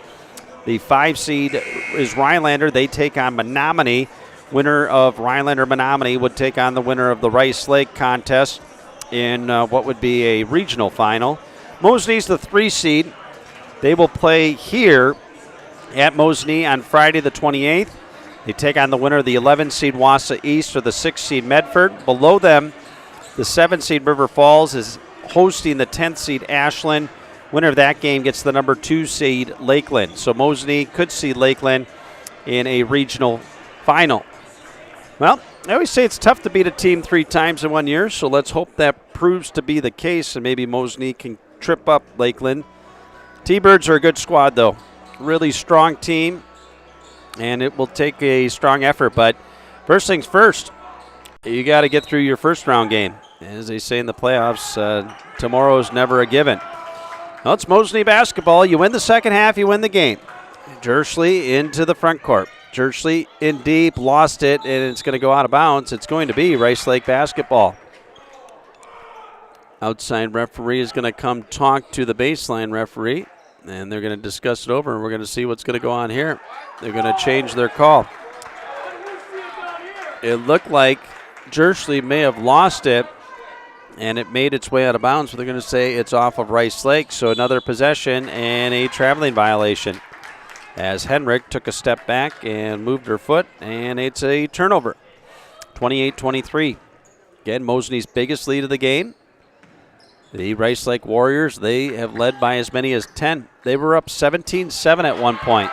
The 5 seed is Rhinelander. They take on Menominee. Winner of Rhinelander-Menominee would take on the winner of the Rice Lake contest in what would be a regional final. Mosinee's the 3 seed. They will play here at Mosinee on Friday the 28th. They take on the winner of the 11 seed Wausau East or the 6 seed Medford. Below them, the 7 seed River Falls is hosting the 10th seed Ashland. Winner of that game gets the number 2 seed Lakeland. So Mosinee could see Lakeland in a regional final. Well, I always say it's tough to beat a team 3 times in 1 year, so let's hope that proves to be the case and maybe Mosinee can trip up Lakeland. T-Birds are a good squad, though. Really strong team, and it will take a strong effort. But first things first, you got to get through your first round game. As they say in the playoffs, tomorrow's never a given. Well, it's Mosinee basketball. You win the second half, you win the game. Jersley into the front court. Jersley in deep, lost it, and it's going to go out of bounds. It's going to be Rice Lake basketball. Outside referee is going to come talk to the baseline referee, and they're going to discuss it over, and we're going to see what's going to go on here. They're going to change their call. It looked like Jersley may have lost it, and it made its way out of bounds, so they're going to say it's off of Rice Lake. So another possession and a traveling violation as Henrik took a step back and moved her foot, and it's a turnover. 28-23. Again, Mosinee's biggest lead of the game. The Rice Lake Warriors, they have led by as many as 10. They were up 17-7 at one point.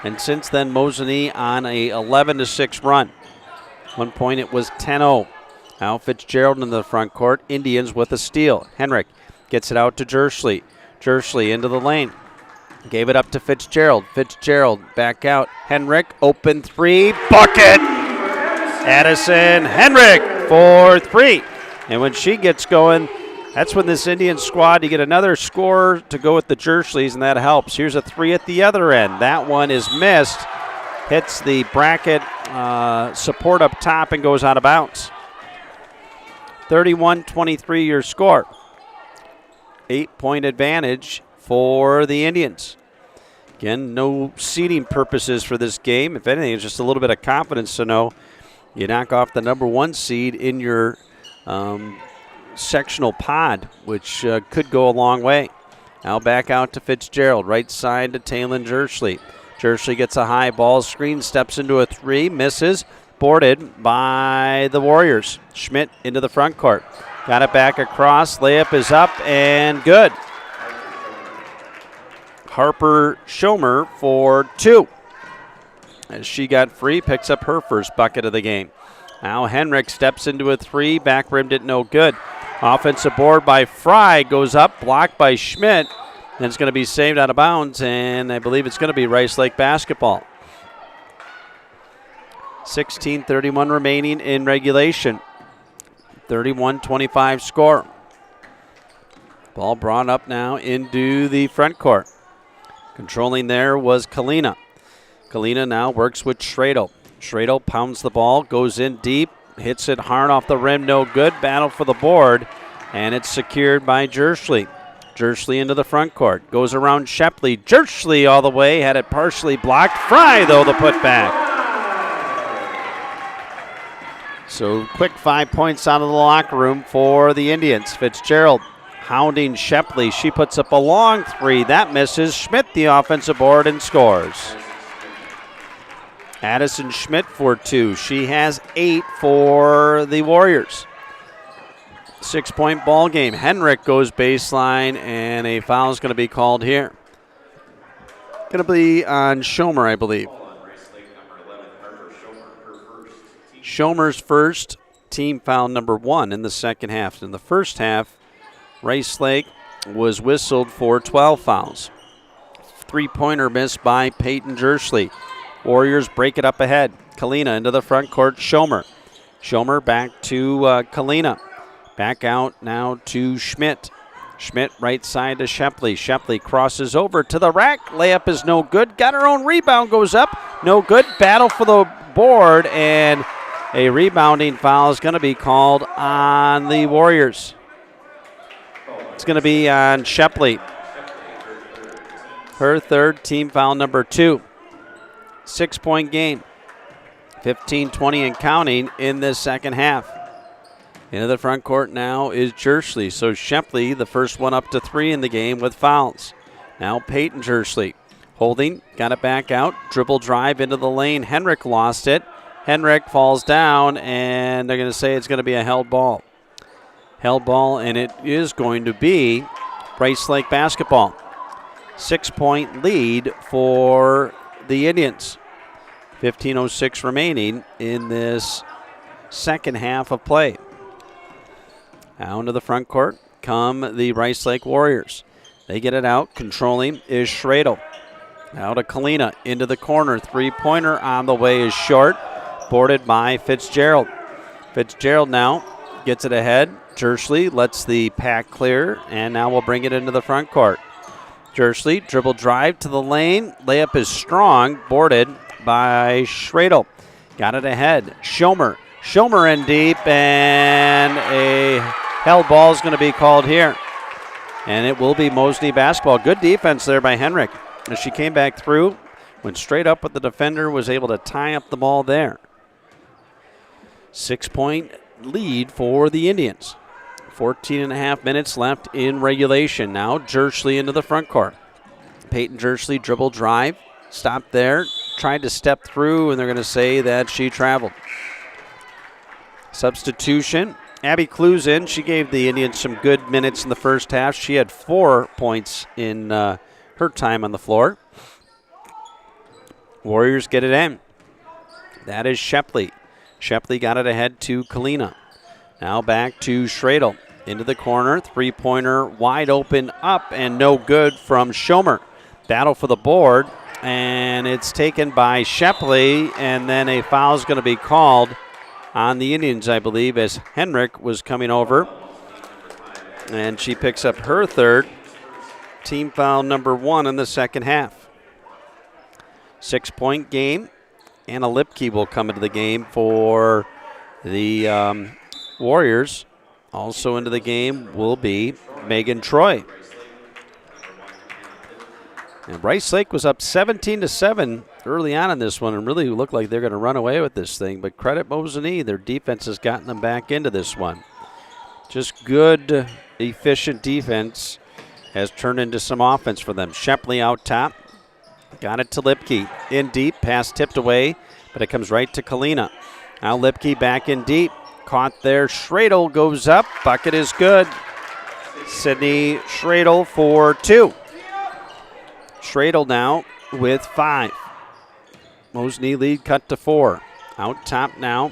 And since then, Mosinee on a 11-6 run. One point it was 10-0. Now Fitzgerald in the front court. Indians with a steal. Henrik gets it out to Jersley. Jersley into the lane. Gave it up to Fitzgerald. Fitzgerald back out. Henrik, open three. Bucket! Addison Henrik for three. And when she gets going, that's when this Indian squad, you get another score to go with the Jersleys, and that helps. Here's a three at the other end. That one is missed. Hits the bracket support up top and goes out of bounds. 31-23 your score. 8-point advantage for the Indians. Again, no seeding purposes for this game. If anything, it's just a little bit of confidence to know you knock off the number one seed in your sectional pod, which could go a long way. Now back out to Fitzgerald. Right side to Taylon Jersley. Jersley gets a high ball screen, steps into a three, misses. Boarded by the Warriors. Schmidt into the front court. Got it back across. Layup is up and good. Harper Schomer for two. As she got free, picks up her first bucket of the game. Now Henrik steps into a three. Back rimmed it no good. Offensive board by Fry goes up, blocked by Schmidt. And it's going to be saved out of bounds, and I believe it's going to be Rice Lake basketball. 16:31 remaining in regulation. 31-25 score. Ball brought up now into the front court. Controlling there was Kalina. Kalina now works with Schradel. Schradel pounds the ball, goes in deep, hits it hard off the rim, no good. Battle for the board, and it's secured by Jersley. Jersley into the front court. Goes around Shepley. Jersley all the way. Had it partially blocked. Fry, though, the putback. So quick 5 points out of the locker room for the Indians. Fitzgerald hounding Shepley. She puts up a long three. That misses. Schmidt the offensive board and scores. Addison Schmidt for two. She has 8 for the Warriors. 6-point ball game. Henrik goes baseline, and a foul is going to be called here. Going to be on Schomer, I believe. Schomer's first, team foul number 1 in the second half. In the first half, Rice Lake was whistled for 12 fouls. 3-pointer missed by Peyton Jersley. Warriors break it up ahead. Kalina into the front court. Schomer. Schomer back to Kalina. Back out now to Schmidt. Schmidt right side to Shepley. Shepley crosses over to the rack. Layup is no good. Got her own rebound. Goes up. No good. Battle for the board, and a rebounding foul is going to be called on the Warriors. It's going to be on Shepley. Her third, team foul number 2. 6-point game. 15-20 and counting in this second half. Into the front court now is Jersley. So Shepley, the first one up to 3 in the game with fouls. Now Peyton Jersley holding, got it back out. Dribble drive into the lane. Henrik lost it. Henrik falls down, and they're going to say it's going to be a held ball. Held ball, and it is going to be Rice Lake basketball. 6-point lead for the Indians. 15:06 remaining in this second half of play. Now into the front court come the Rice Lake Warriors. They get it out. Controlling is Schradel. Now to Kalina into the corner. 3-pointer on the way is short. Boarded by Fitzgerald. Fitzgerald now gets it ahead. Jersley lets the pack clear, and now we'll bring it into the front court. Jersley dribble drive to the lane. Layup is strong. Boarded by Schradel. Got it ahead. Schomer in deep, and a Held ball is going to be called here. And it will be Mosinee basketball. Good defense there by Henrik. As she came back through, went straight up with the defender, was able to tie up the ball there. 6-point lead for the Indians. 14.5 minutes left in regulation. Now Jersley into the front court. Peyton Jersley dribble drive. Stopped there. Tried to step through, and they're going to say that she traveled. Substitution. Abby Clues in. She gave the Indians some good minutes in the first half. She had 4 points in her time on the floor. Warriors get it in. That is Shepley. Shepley got it ahead to Kalina. Now back to Schradel. Into the corner. Three-pointer wide open up and no good from Schomer. Battle for the board. And it's taken by Shepley. And then a foul is going to be called on the Indians, I believe, as Henrik was coming over. And she picks up her third. Team foul number 1 in the second half. 6-point game. Anna Lipke will come into the game for the Warriors. Also into the game will be Megan Troy. And Rice Lake was up 17-7 early on in this one and really looked like they're going to run away with this thing. But credit Mosinee, their defense has gotten them back into this one. Just good, efficient defense has turned into some offense for them. Shepley out top. Got it to Lipke. In deep, pass tipped away, but it comes right to Kalina. Now Lipke back in deep. Caught there. Schradel goes up. Bucket is good. Sydney Schradel for 2. Schradel now with 5. Mosinee lead cut to 4. Out top now.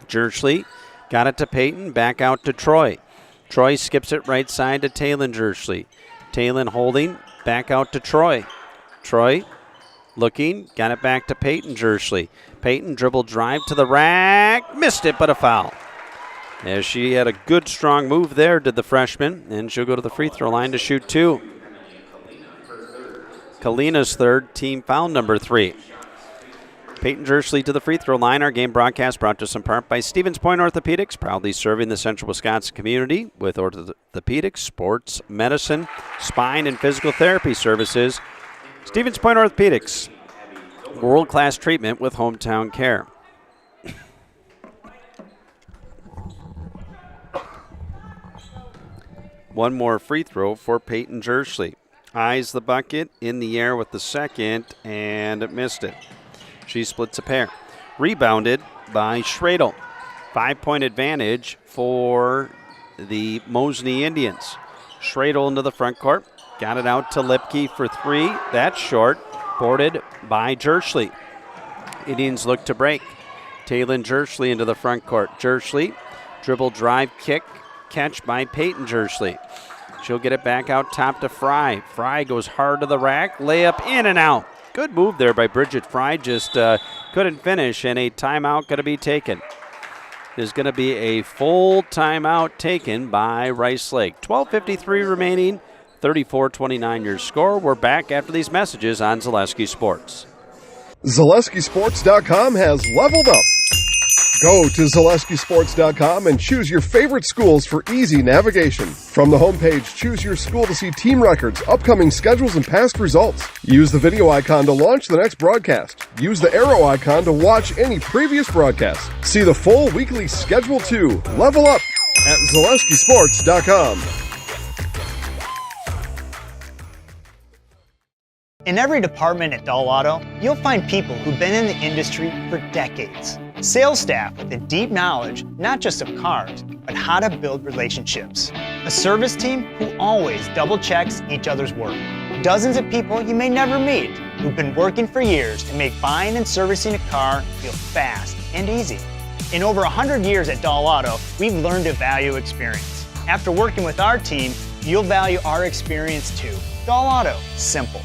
Jersley got it to Peyton. Back out to Troy. Troy skips it right side to Talon Jersley. Talon holding. Back out to Troy. Troy looking. Got it back to Peyton Jersley. Peyton dribble drive to the rack. Missed it, but a foul. As she had a good strong move there, did the freshman. And she'll go to the free throw line to shoot 2. Kalina's third, team foul number 3. Peyton Jersley to the free throw line. Our game broadcast brought to us in part by Stevens Point Orthopedics, proudly serving the central Wisconsin community with orthopedics, sports, medicine, spine, and physical therapy services. Stevens Point Orthopedics, world-class treatment with hometown care. One more free throw for Peyton Jersley. Eyes the bucket, in the air with the second, and missed it. She splits a pair. Rebounded by Schradel. 5-point advantage for the Mosinee Indians. Schradel into the front court. Got it out to Lipke for 3. That's short. Boarded by Jersley. Indians look to break. Talon Jersley into the front court. Jersley, dribble drive kick. Catch by Peyton Jersley. She'll get it back out top to Fry. Fry goes hard to the rack. Layup in and out. Good move there by Bridget Fry. Just couldn't finish, and a timeout going to be taken. There's going to be a full timeout taken by Rice Lake. 12:53 remaining. 34-29 your score. We're back after these messages on Zaleski Sports. ZaleskiSports.com has leveled up. Go to ZaleskiSports.com and choose your favorite schools for easy navigation. From the homepage, choose your school to see team records, upcoming schedules, and past results. Use the video icon to launch the next broadcast. Use the arrow icon to watch any previous broadcast. See the full weekly schedule too. Level up at ZaleskiSports.com. In every department at Dull Auto, you'll find people who've been in the industry for decades. Sales staff with a deep knowledge, not just of cars, but how to build relationships. A service team who always double checks each other's work. Dozens of people you may never meet who've been working for years to make buying and servicing a car feel fast and easy. In over 100 years at Dull Auto, we've learned to value experience. After working with our team, you'll value our experience too. Dull Auto, simple.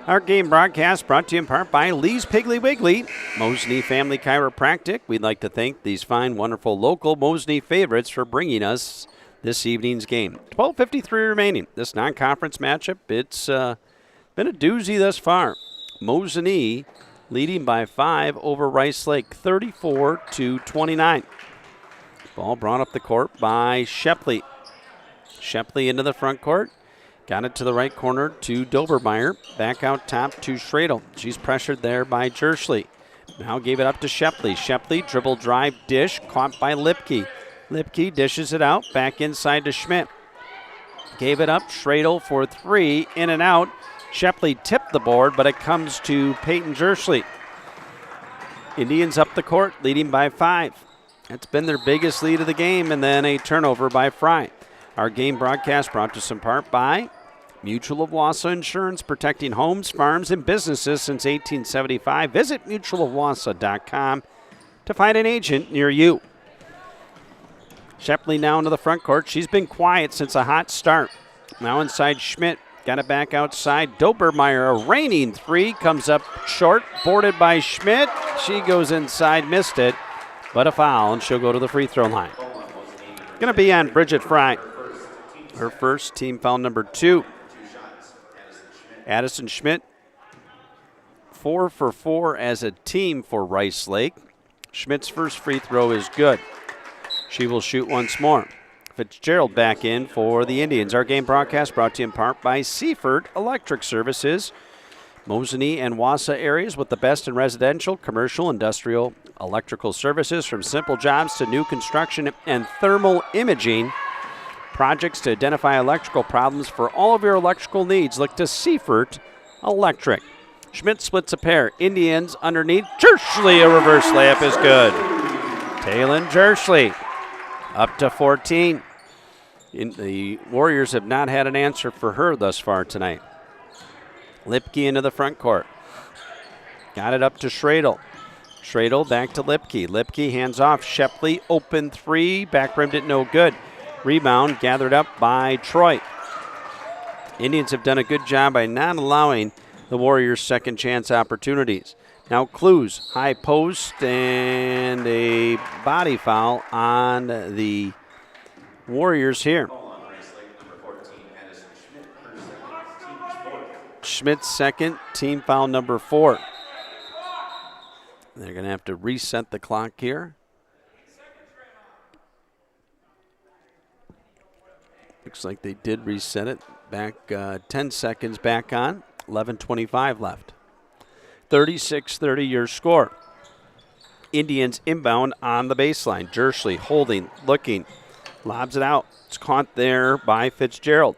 Our game broadcast brought to you in part by Lee's Piggly Wiggly, Mosinee Family Chiropractic. We'd like to thank these fine, wonderful local Mosinee favorites for bringing us this evening's game. 12:53 remaining. This non-conference matchup, it's been a doozy thus far. Mosinee leading by 5 over Rice Lake, 34-29. Ball brought up the court by Shepley. Shepley into the front court. Got it to the right corner to Dobermeyer. Back out top to Schradel. She's pressured there by Jerschley. Now gave it up to Shepley. Shepley dribble drive dish caught by Lipke. Lipke dishes it out back inside to Schmidt. Gave it up. Schradel for three. In and out. Shepley tipped the board, but it comes to Peyton Jerschley. Indians up the court, leading by 5. That's been their biggest lead of the game, and then a turnover by Fry. Our game broadcast brought to us in part by Mutual of Wausau Insurance, protecting homes, farms, and businesses since 1875. Visit mutualofwausau.com to find an agent near you. Shepley now into the front court. She's been quiet since a hot start. Now inside Schmidt. Got it back outside. Dobermeyer, a reigning three, comes up short, boarded by Schmidt. She goes inside, missed it, but a foul, and she'll go to the free throw line. Going to be on Bridget Fry. Her first, team foul number 2. Addison Schmidt, 4 for 4 as a team for Rice Lake. Schmidt's first free throw is good. She will shoot once more. Fitzgerald back in for the Indians. Our game broadcast brought to you in part by Seaford Electric Services. Mosinee and Wausau areas with the best in residential, commercial, industrial, electrical services, from simple jobs to new construction and thermal imaging. Projects to identify electrical problems for all of your electrical needs. Look to Seaford Electric. Schmidt splits a pair. Indians underneath. Jerschley, a reverse layup is good. Taylon Jerschley up to 14. The Warriors have not had an answer for her thus far tonight. Lipke into the front court. Got it up to Schradel. Schradel back to Lipke. Lipke hands off. Shepley, open three. Back rimmed it no good. Rebound gathered up by Troy. Indians have done a good job by not allowing the Warriors second chance opportunities. Now Clues, high post, and a body foul on the Warriors here. Schmidt's second, team foul number 4. They're going to have to reset the clock here. Looks like they did reset it. Back 10 seconds back on. 11:25 left. 36-30 your score. Indians inbound on the baseline. Jerschley holding, looking, lobs it out. It's caught there by Fitzgerald.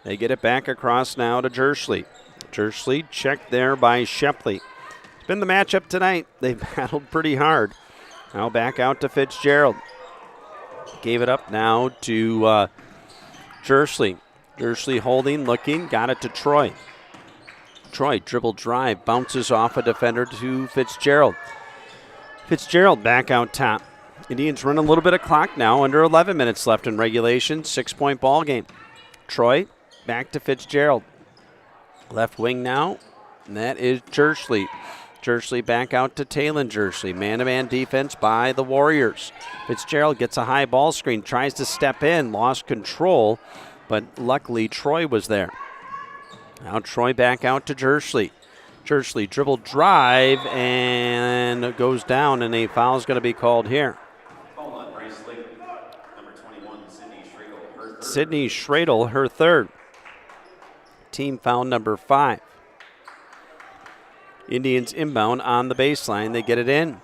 They get it back across now to Jerschley. Jerschley checked there by Shepley. It's been the matchup tonight. They've battled pretty hard. Now back out to Fitzgerald. Gave it up now to Jerschley. Jerschley holding, looking, got it to Troy. Troy dribble drive, bounces off a defender to Fitzgerald. Fitzgerald back out top. Indians run a little bit of clock now, under 11 minutes left in regulation, 6-point ball game. Troy back to Fitzgerald. Left wing now, and that is Jerschley. Jerschley back out to Taylon Jerschley. Man-to-man defense by the Warriors. Fitzgerald gets a high ball screen, tries to step in, lost control, but luckily Troy was there. Now Troy back out to Jerschley. Jerschley dribble drive and goes down, and a foul is going to be called here. Sydney Schradel, her third. Team foul number 5. Indians inbound on the baseline. They get it in.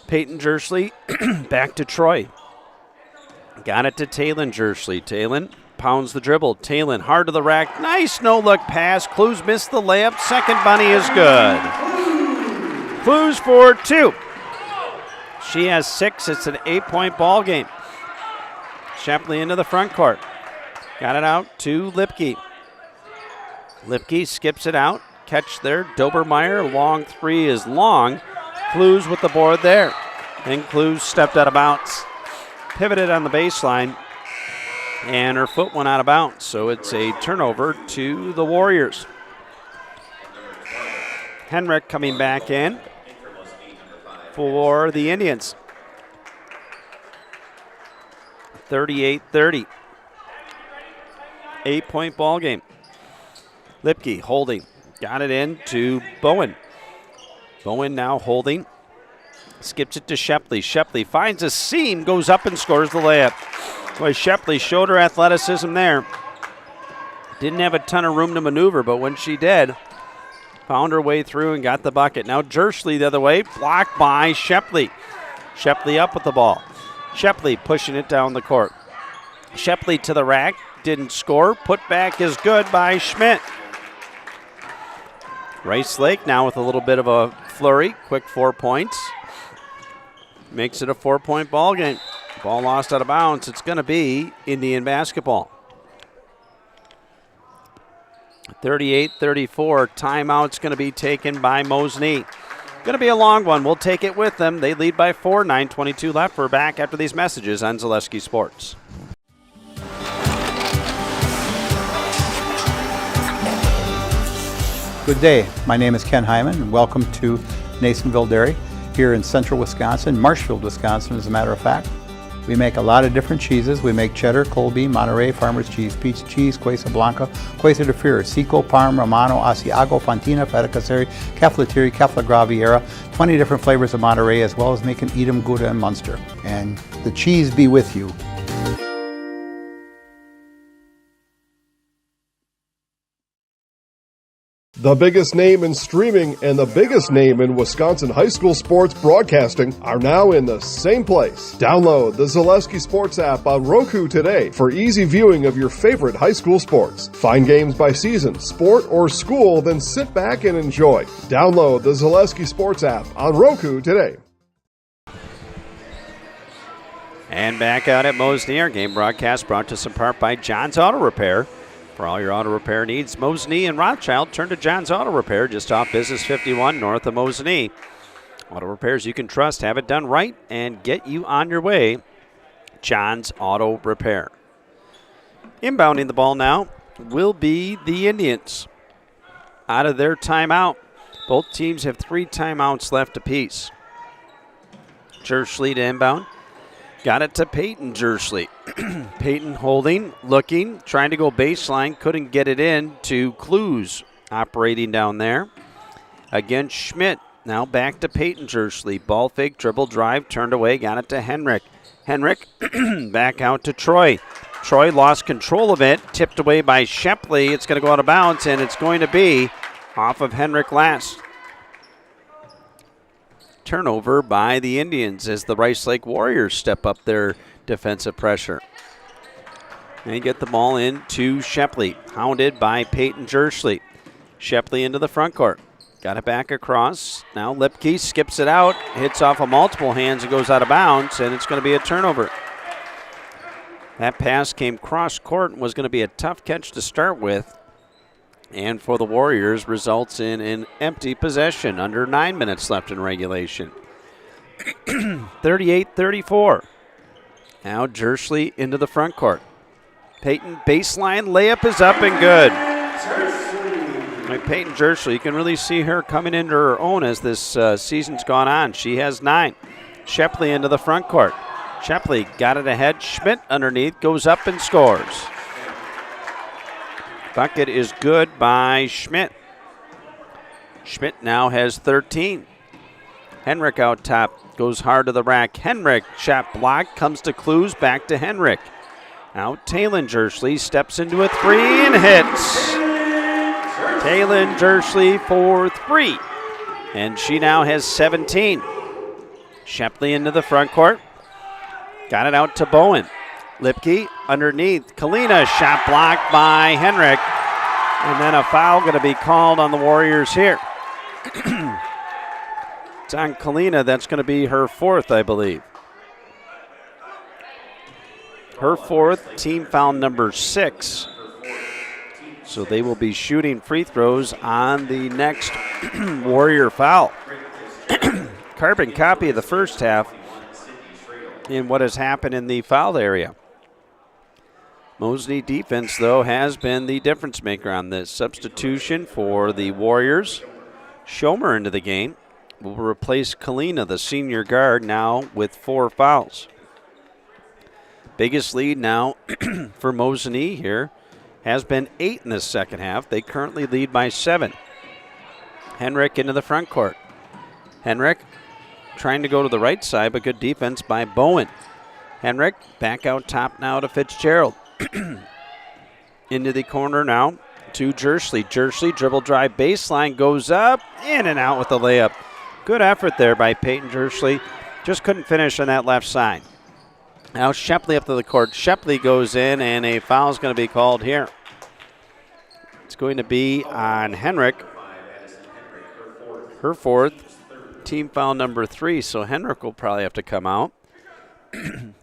Peyton Jerschley back to Troy. Got it to Taylon Jerschley. Taylon pounds the dribble. Taylon hard to the rack. Nice no-look pass. Clues missed the layup. Second bunny is good. Clues for 2. She has 6. It's an 8-point ball game. Shepley into the front court. Got it out to Lipke. Lipke skips it out. Catch there. Dobermeyer. Long three is long. Clues with the board there. And Clues stepped out of bounds. Pivoted on the baseline. And her foot went out of bounds. So it's a turnover to the Warriors. Henrik coming back in for the Indians. 38-30. 8-point ball game. Lipke holding. Got it in to Bowen. Bowen now holding. Skips it to Shepley. Shepley finds a seam, goes up and scores the layup. Boy, Shepley showed her athleticism there. Didn't have a ton of room to maneuver, but when she did, found her way through and got the bucket. Now Jersley the other way, blocked by Shepley. Shepley up with the ball. Shepley pushing it down the court. Shepley to the rack, didn't score. Put back is good by Schmidt. Rice Lake now with a little bit of a flurry. Quick 4 points. Makes it a 4-point ball game. Ball lost out of bounds. It's going to be Indian basketball. 38-34. Timeout's going to be taken by Mosinee. Going to be a long one. We'll take it with them. They lead by 4. 9:22 left. We're back after these messages on Zaleski Sports. Good day. My name is Ken Hyman, and welcome to Nasonville Dairy here in central Wisconsin, Marshfield, Wisconsin, as a matter of fact. We make a lot of different cheeses. We make cheddar, Colby, Monterey, Farmer's Cheese, Peach Cheese, Quesa Blanca, Quesa de Fir, Seco, Parm, Romano, Asiago, Fontina, Feta Caseri, Caflatiri, Cafla Graviera, 20 different flavors of Monterey, as well as making Edam, Gouda, and Munster. And the cheese be with you. The biggest name in streaming and the biggest name in Wisconsin high school sports broadcasting are now in the same place. Download the Zaleski Sports app on Roku today for easy viewing of your favorite high school sports. Find games by season, sport, or school, then sit back and enjoy. Download the Zaleski Sports app on Roku today. And back out at Mosinee, our game broadcast brought to us in part by John's Auto Repair. For all your auto repair needs, Mosinee and Rothschild, turn to John's Auto Repair just off Business 51 north of Mosinee. Auto repairs you can trust, have it done right, and get you on your way. John's Auto Repair. Inbounding the ball now will be the Indians. Out of their timeout. Both teams have 3 timeouts left apiece. Jersley to inbound. Got it to Peyton Jersley. Peyton holding, looking, trying to go baseline, couldn't get it in to Clues operating down there. Again, Schmidt. Now back to Peyton Jersley. Ball fake, dribble drive, turned away, got it to Henrik. Henrik back out to Troy. Troy lost control of it, tipped away by Shepley. It's going to go out of bounds, and it's going to be off of Henrik last. Turnover by the Indians as the Rice Lake Warriors step up their defensive pressure. And get the ball in to Shepley, hounded by Peyton Jersley. Shepley into the front court. Got it back across. Now Lipke skips it out, hits off of multiple hands and goes out of bounds, and it's going to be a turnover. That pass came cross court and was going to be a tough catch to start with. And for the Warriors, results in an empty possession. Under 9 minutes left in regulation. 38-34. Now Jersley into the front court. Peyton baseline layup is up and good. Like Peyton Jersley, you can really see her coming into her own as this season's gone on. She has 9. Shepley into the front court. Shepley got it ahead. Schmidt underneath, goes up and scores. Bucket is good by Schmidt. Schmidt now has 13. Henrik out top, goes hard to the rack. Henrik, shot block, comes to Clues, back to Henrik. Now Taylon Jersley steps into a 3 and hits. Taylon Jersley for 3. And she now has 17. Shepley into the front court. Got it out to Bowen. Lipke underneath. Kalina, shot blocked by Henrik. And then a foul going to be called on the Warriors here. It's on Kalina. That's going to be her 4th, I believe. Her 4th, team foul number 6. So they will be shooting free throws on the next Warrior foul. Carbon copy of the first half in what has happened in the foul area. Mosinee defense, though, has been the difference maker on this. Substitution for the Warriors. Schomer into the game will replace Kalina, the senior guard, now with 4 fouls. Biggest lead now for Mosinee here has been 8 in the second half. They currently lead by 7. Henrik into the front court. Henrik trying to go to the right side, but good defense by Bowen. Henrik back out top now to Fitzgerald. Into the corner now to Jersley. Jersley dribble drive baseline, goes up, in and out with the layup. Good effort there by Peyton Jersley. Just couldn't finish on that left side. Now Shepley up to the court. Shepley goes in, and a foul is going to be called here. It's going to be on Henrik. Her fourth, team foul number 3, so Henrik will probably have to come out.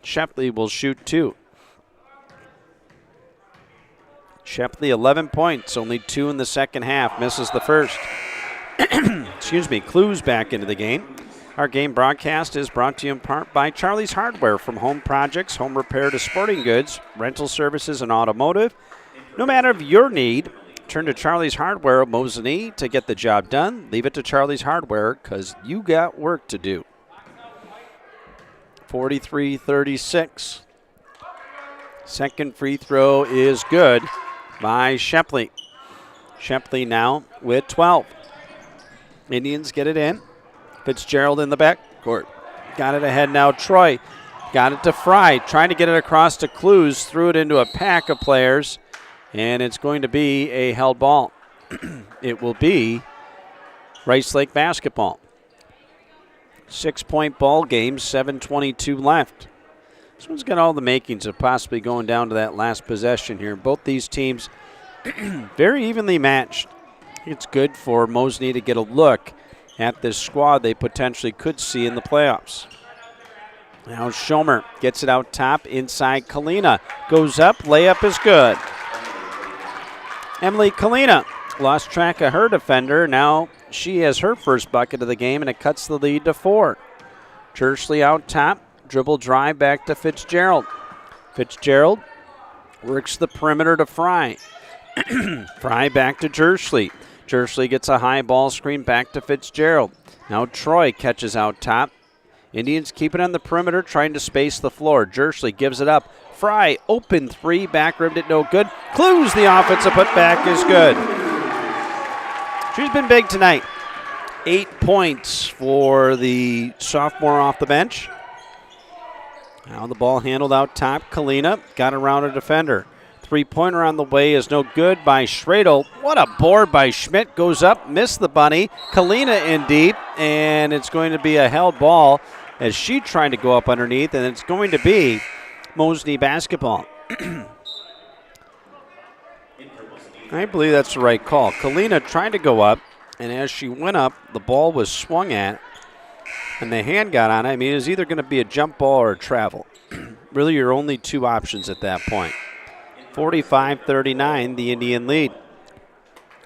Shepley will shoot 2. Shepley 11 points, only 2 in the second half, misses the first. Excuse me, Clues back into the game. Our game broadcast is brought to you in part by Charlie's Hardware. From home projects, home repair to sporting goods, rental services, and automotive. No matter of your need, turn to Charlie's Hardware of Mosinee to get the job done. Leave it to Charlie's Hardware because you got work to do. 43-36. Second free throw is good by Shepley. Shepley now with 12. Indians get it in. Fitzgerald in the backcourt. Got it ahead now. Troy got it to Fry. Trying to get it across to Clues. Threw it into a pack of players. And it's going to be a held ball. It will be Rice Lake basketball. 6-point ball game, 7:22 left. This one's got all the makings of possibly going down to that last possession here. Both these teams very evenly matched. It's good for Mosinee to get a look at this squad they potentially could see in the playoffs. Now Schomer gets it out top inside Kalina. Goes up, layup is good. Emily Kalina lost track of her defender. Now she has her first bucket of the game, and it cuts the lead to 4. Jersley out top, dribble drive back to Fitzgerald. Fitzgerald works the perimeter to Fry. Fry back to Jersley. Jersley gets a high ball screen back to Fitzgerald. Now Troy catches out top. Indians keep it on the perimeter, trying to space the floor. Jersley gives it up. Fry, open 3, back rimmed it no good. Clues, the offensive putback is good. She's been big tonight. 8 points for the sophomore off the bench. Now the ball handled out top. Kalina got around a defender. 3-pointer on the way is no good by Schradel. What a board by Schmidt. Goes up, missed the bunny. Kalina in deep, and it's going to be a held ball as she tried to go up underneath, and it's going to be Mosinee basketball. I believe that's the right call. Kalina tried to go up, and as she went up, the ball was swung at, and the hand got on it. I mean, it was either going to be a jump ball or a travel. Really your only 2 options at that point. 45-39, the Indian lead.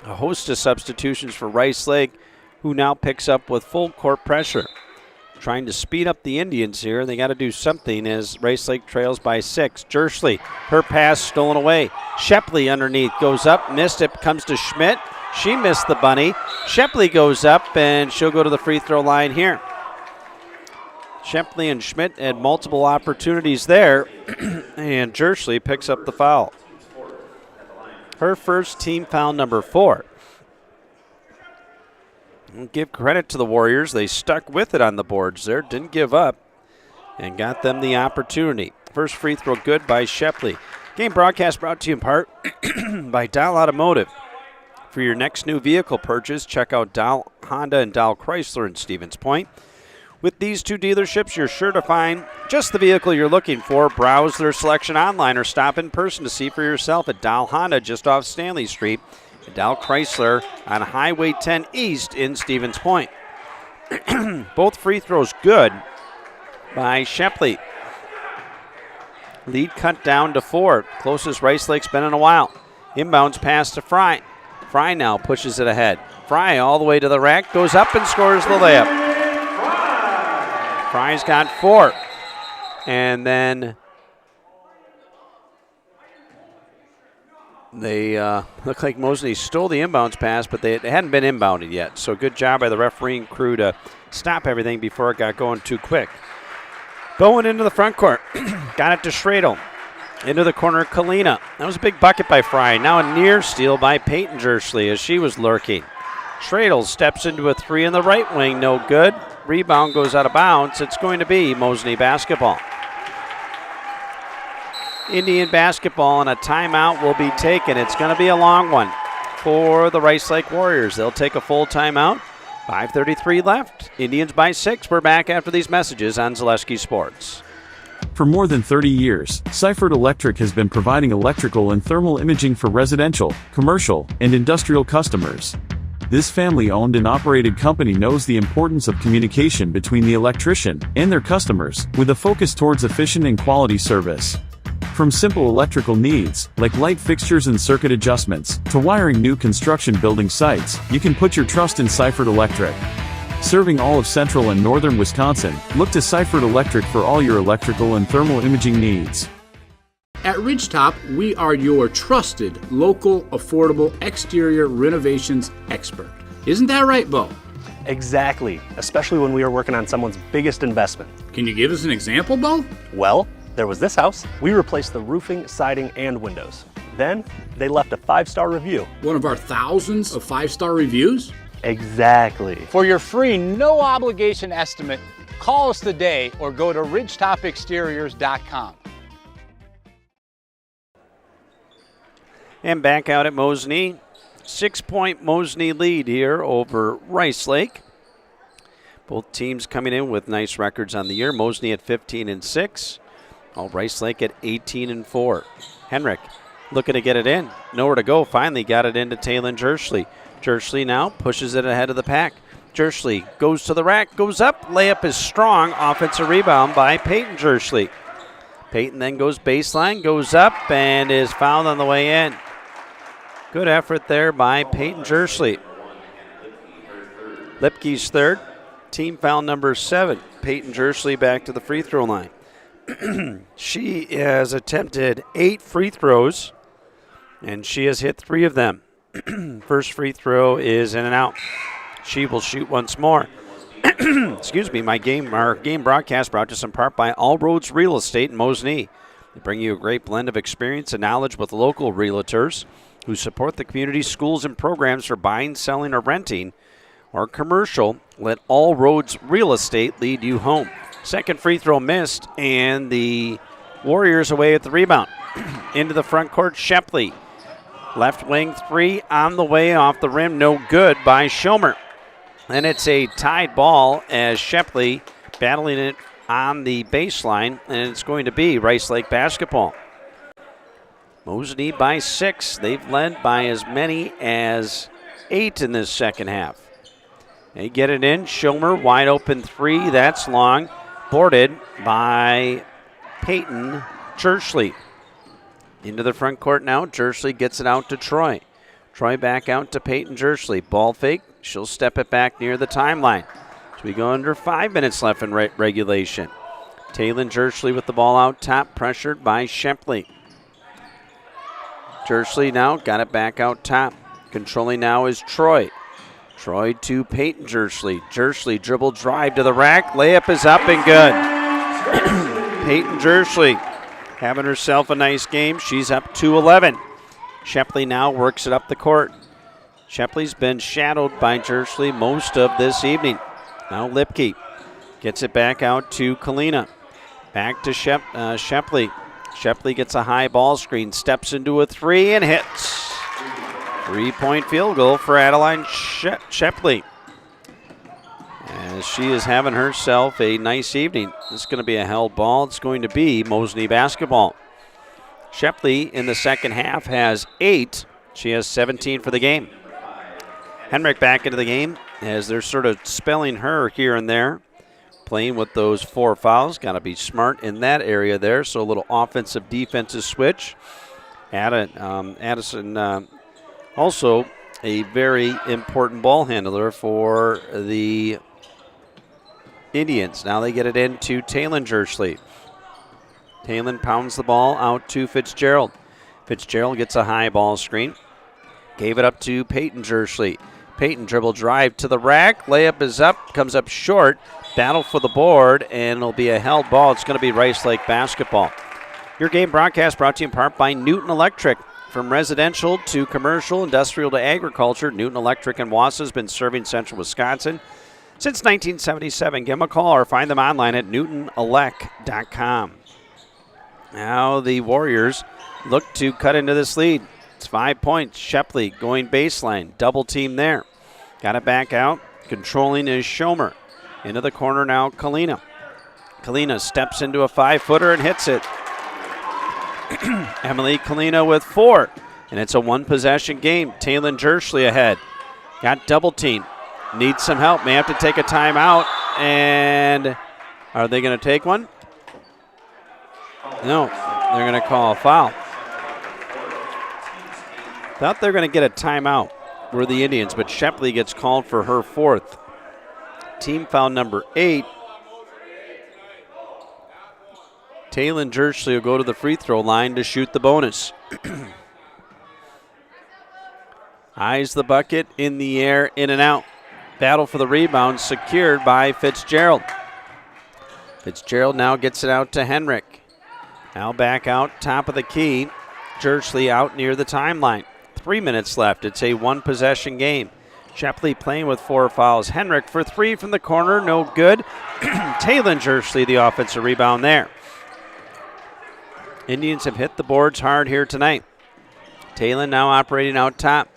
A host of substitutions for Rice Lake, who now picks up with full court pressure. Trying to speed up the Indians here. They got to do something as Rice Lake trails by 6. Jersley, her pass stolen away. Shepley underneath, goes up, missed it, comes to Schmidt. She missed the bunny. Shepley goes up, and she'll go to the free throw line here. Shepley and Schmidt had multiple opportunities there, and Jersley picks up the foul. Her first team foul number 4. I'll give credit to the Warriors. They stuck with it on the boards there, didn't give up, and got them the opportunity. First free throw good by Shepley. Game broadcast brought to you in part by Dow Automotive. For your next new vehicle purchase, check out Dow Honda and Dow Chrysler in Stevens Point. With these 2 dealerships, you're sure to find just the vehicle you're looking for. Browse their selection online or stop in person to see for yourself at Dow Honda just off Stanley Street, and Dow Chrysler on Highway 10 East in Stevens Point. Both free throws good by Shepley. Lead cut down to 4. Closest Rice Lake's been in a while. Inbounds pass to Fry. Fry now pushes it ahead. Fry all the way to the rack, goes up and scores the layup. Fry's got 4. And then they look like Mosinee stole the inbounds pass, but they hadn't been inbounded yet. So good job by the refereeing crew to stop everything before it got going too quick. Bowen into the front court. Got it to Schradel. Into the corner, Kalina. That was a big bucket by Fry. Now a near steal by Peyton Jersley as she was lurking. Schradel steps into a 3 in the right wing, no good. rebound goes out of bounds. It's going to be Mosinee basketball. Indian basketball and a timeout will be taken. It's going to be a long one for the Rice Lake Warriors. They'll take a full timeout. 5:33 left. Indians by 6. We're back after these messages on Zaleski Sports. For more than 30 years, Seifert Electric has been providing electrical and thermal imaging for residential, commercial, and industrial customers. This family-owned and operated company knows the importance of communication between the electrician and their customers, with a focus towards efficient and quality service. From simple electrical needs, like light fixtures and circuit adjustments, to wiring new construction building sites, you can put your trust in Seifert Electric. Serving all of central and northern Wisconsin, look to Seifert Electric for all your electrical and thermal imaging needs. At Ridgetop, we are your trusted, local, affordable exterior renovations expert. Isn't that right, Bo? Exactly, especially when we are working on someone's biggest investment. Can you give us an example, Bo? Well, there was this house. We replaced the roofing, siding, and windows. Then, they left a 5-star review. One of our thousands of 5-star reviews? Exactly. For your free, no obligation estimate, call us today or go to ridgetopexteriors.com. And back out at Mosinee. 6-point Mosinee lead here over Rice Lake. Both teams coming in with nice records on the year. Mosinee at 15-6. While Rice Lake at 18-4. Henrik looking to get it in. Nowhere to go. Finally got it into Taylon Jerschley. Jerschley now pushes it ahead of the pack. Jerschley goes to the rack, goes up. Layup is strong. Offensive rebound by Peyton Jerschley. Peyton then goes baseline, goes up, and is fouled on the way in. Good effort there by Peyton Jerschley. Lipke's third. Team foul number 7. Peyton Jerschley back to the free throw line. She has attempted 8 free throws, and she has hit 3 of them. First free throw is in and out. She will shoot once more. Excuse me, our game broadcast brought to us in part by All Roads Real Estate in Mosinee. They bring you a great blend of experience and knowledge with local realtors who support the community, schools, and programs for buying, selling, or renting, or commercial. Let All Roads Real Estate lead you home. Second free throw missed, and the Warriors away at the rebound. Into the front court, Shepley. Left wing 3 on the way off the rim, no good by Schomer. And it's a tied ball as Shepley battling it on the baseline, and it's going to be Rice Lake basketball. Mosinee by 6. They've led by as many as 8 in this second half. They get it in. Schomer, wide open 3. That's long. Boarded by Peyton Jerschley. Into the front court now. Jerschley gets it out to Troy. Troy back out to Peyton Jerschley. Ball fake. She'll step it back near the timeline. So we go under 5 minutes left in regulation. Taylon Jerschley with the ball out top, pressured by Shepley. Jerschley now got it back out top. Controlling now is Troy. Troy to Peyton Jerschley. Jerschley dribble drive to the rack. Layup is up and good. Peyton Jerschley having herself a nice game. She's up 2-11. Shepley now works it up the court. Shepley's been shadowed by Jerschley most of this evening. Now Lipke gets it back out to Kalina. Back to Shepley. Shepley gets a high ball screen, steps into a 3 and hits. 3-point field goal for Adeline Shepley. As she is having herself a nice evening. This is going to be a held ball. It's going to be Mosinee basketball. Shepley in the second half has 8. She has 17 for the game. Henrik back into the game as they're sort of spelling her here and there. Playing with those 4 fouls. Got to be smart in that area there. So a little offensive defensive switch. Addison also a very important ball handler for the Indians. Now they get it into Taylon Jerschley. Taylon pounds the ball out to Fitzgerald. Fitzgerald gets a high ball screen. Gave it up to Peyton Jerschley. Peyton dribble drive to the rack. Layup is up, comes up short. Battle for the board, and it'll be a held ball. It's going to be Rice Lake basketball. Your game broadcast brought to you in part by Newton Electric. From residential to commercial, industrial to agriculture, Newton Electric in Wausau has been serving central Wisconsin since 1977. Give them a call or find them online at newtonelec.com. Now the Warriors look to cut into this lead. It's 5 points. Shepley going baseline. Double team there. Got it back out. Controlling is Schomer. Into the corner now, Kalina. Kalina steps into a 5-footer and hits it. Emily Kalina with 4. And it's a one-possession game. Taylon Jersley ahead. Got double team. Needs some help. May have to take a timeout. And are they going to take one? No. They're going to call a foul. Thought they were going to get a timeout, were the Indians, but Shepley gets called for her 4th. Team foul number 8. Taylon Jersley will go to the free throw line to shoot the bonus. Eyes the bucket, in the air, in and out. Battle for the rebound, secured by Fitzgerald. Fitzgerald now gets it out to Henrik. Now back out, top of the key. Jersley out near the timeline. 3 minutes left. It's a one-possession game. Shepley playing with 4 fouls. Henrik for 3 from the corner, no good. Taylon Jersley, the offensive rebound there. Indians have hit the boards hard here tonight. Taylon now operating out top.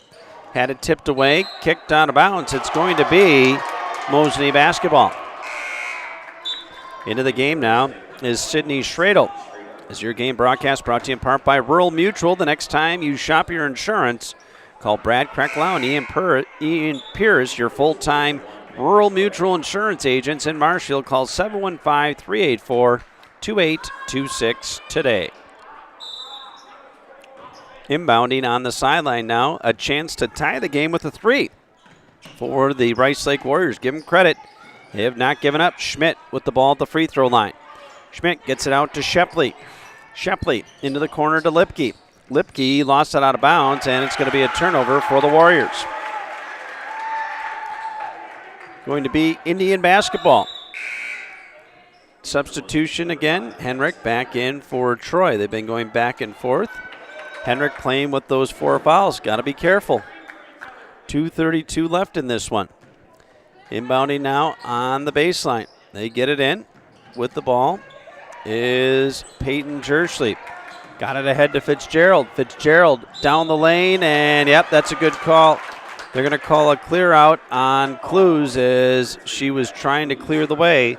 Had it tipped away, kicked out of bounds. It's going to be Mosinee basketball. Into the game now is Sydney Schradel. As your game broadcast brought to you in part by Rural Mutual. The next time you shop your insurance, call Brad Krecklau and Ian Pierce, your full-time Rural Mutual insurance agents in Marshfield. Call 715-384-2826 today. Inbounding on the sideline now, a chance to tie the game with a 3 for the Rice Lake Warriors. Give them credit. They have not given up. Schmidt with the ball at the free throw line. Schmidt gets it out to Shepley. Shepley into the corner to Lipke. Lipke lost it out of bounds, and it's going to be a turnover for the Warriors. Going to be Indian basketball. Substitution again. Henrik back in for Troy. They've been going back and forth. Henrik playing with those 4 fouls. Got to be careful. 2:32 left in this one. Inbounding now on the baseline. They get it in with the ball. Is Peyton Jersley. Got it ahead to Fitzgerald. Fitzgerald down the lane, and yep, that's a good call. They're going to call a clear out on Clues as she was trying to clear the way,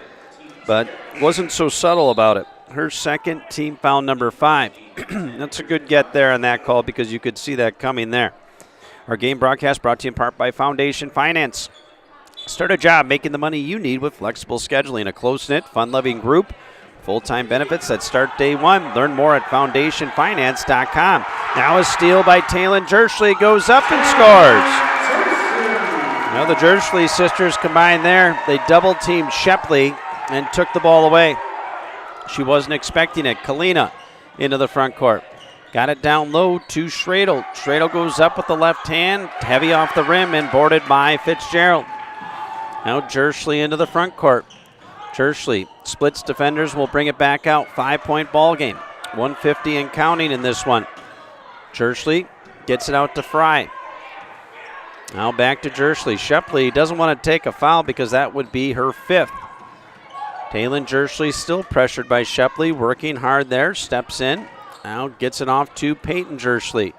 but wasn't so subtle about it. Her second, team foul number 5. That's a good get there on that call because you could see that coming there. Our game broadcast brought to you in part by Foundation Finance. Start a job making the money you need with flexible scheduling, a close-knit, fun-loving group. Full-time benefits that start day 1. Learn more at foundationfinance.com. Now a steal by Taylon Jersley, goes up and scores. Now the Jersley sisters combined there. They double-teamed Shepley and took the ball away. She wasn't expecting it. Kalina into the front court. Got it down low to Schradel. Schradel goes up with the left hand, heavy off the rim and boarded by Fitzgerald. Now Jersley into the front court. Jersley splits defenders, will bring it back out. 5-point ball game. 150 and counting in this one. Jersley gets it out to Fry. Now back to Jersley. Shepley doesn't want to take a foul because that would be her 5th. Taylon Jersley still pressured by Shepley, working hard there, steps in. Now gets it off to Peyton Jersley.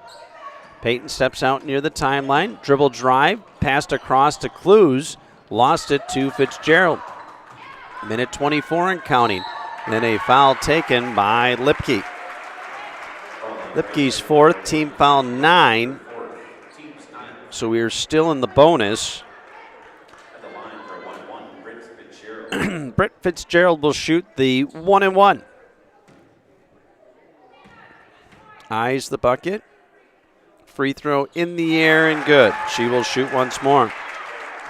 Peyton steps out near the timeline, dribble drive, passed across to Clues, lost it to Fitzgerald. Minute 24 and counting. Then a foul taken by Lipke. Lipke's 4th, team foul 9. So we are still in the bonus. Britt Fitzgerald will shoot the 1-and-1. Eyes the bucket. Free throw in the air and good. She will shoot once more.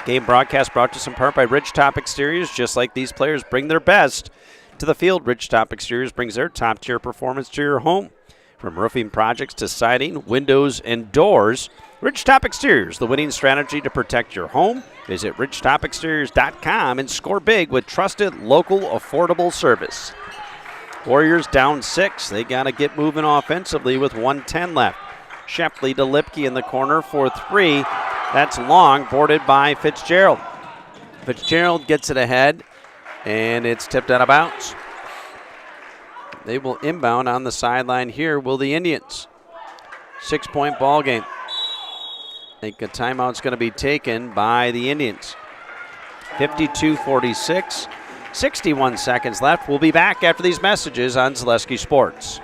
Game broadcast brought to us in part by Ridgetop Exteriors. Just like these players bring their best to the field, Ridgetop Exteriors brings their top-tier performance to your home. From roofing projects to siding, windows, and doors, Ridgetop Exteriors, the winning strategy to protect your home. Visit ridgetopexteriors.com and score big with trusted, local, affordable service. Warriors down 6. They got to get moving offensively with 1:10 left. Shepley to Lipke in the corner for 3. That's long, boarded by Fitzgerald. Fitzgerald gets it ahead, and it's tipped out of bounds. They will inbound on the sideline here, will the Indians. 6-point ball game. I think a timeout's going to be taken by the Indians. 52-46, 61 seconds left. We'll be back after these messages on Zaleski Sports.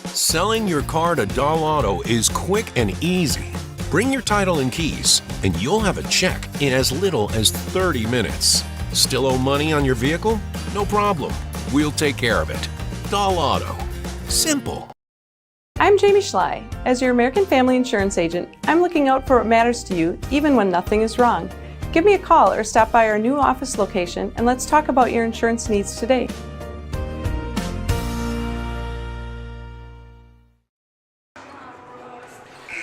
Selling your car to Dahl Auto is quick and easy. Bring your title and keys, and you'll have a check in as little as 30 minutes. Still owe money on your vehicle? No problem. We'll take care of it. Dahl Auto. Simple. I'm Jamie Schley. As your American Family Insurance agent, I'm looking out for what matters to you, even when nothing is wrong. Give me a call or stop by our new office location, and let's talk about your insurance needs today.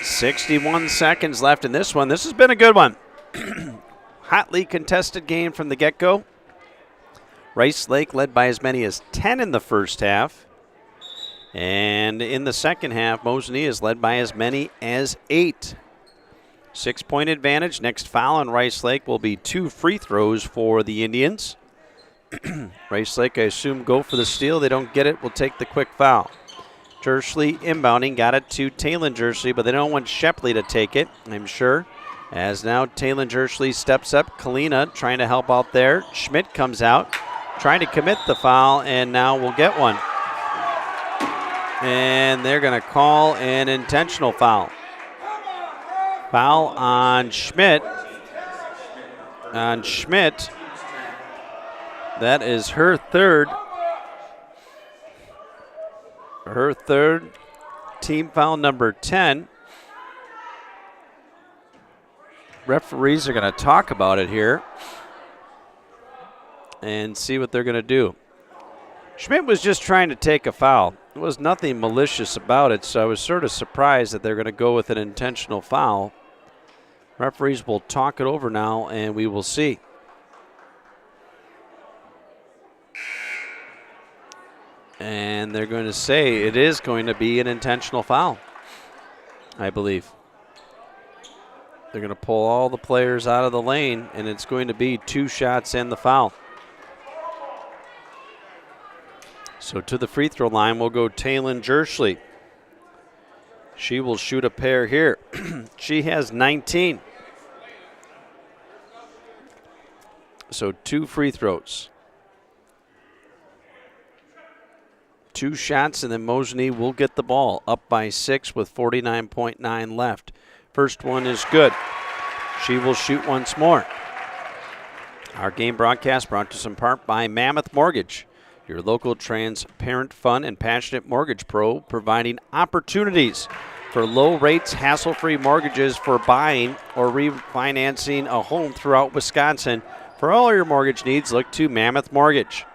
.61 seconds left in this one. This has been a good one. Hotly contested game from the get-go. Rice Lake led by as many as 10 in the first half. And in the second half, Mosinee is led by as many as 8. 6-point advantage. Next foul on Rice Lake will be 2 free throws for the Indians. Rice Lake, I assume, go for the steal. They don't get it, will take the quick foul. Jersley inbounding, got it to Talon Jersley, but they don't want Shepley to take it, I'm sure. As now Talon Jersley steps up. Kalina trying to help out there. Schmidt comes out, trying to commit the foul, and now we'll get one. And they're going to call an intentional foul. Foul on Schmidt. On Schmidt. That is her third. Her third, team foul number 10. Referees are going to talk about it here and see what they're going to do. Schmidt was just trying to take a foul. There was nothing malicious about it, so I was sort of surprised that they're going to go with an intentional foul. Referees will talk it over now, and we will see. And they're going to say it is going to be an intentional foul, I believe. They're going to pull all the players out of the lane, and it's going to be 2 shots and the foul. So to the free throw line will go Talon Jersley. She will shoot a pair here. She has 19. So 2 free throws. 2 shots, and then Mosinee will get the ball up by 6 with 49.9 left. First one is good. She will shoot once more. Our game broadcast brought to us in part by Mammoth Mortgage, your local transparent, fun, and passionate mortgage pro, providing opportunities for low rates, hassle-free mortgages for buying or refinancing a home throughout Wisconsin. For all your mortgage needs, look to Mammoth Mortgage.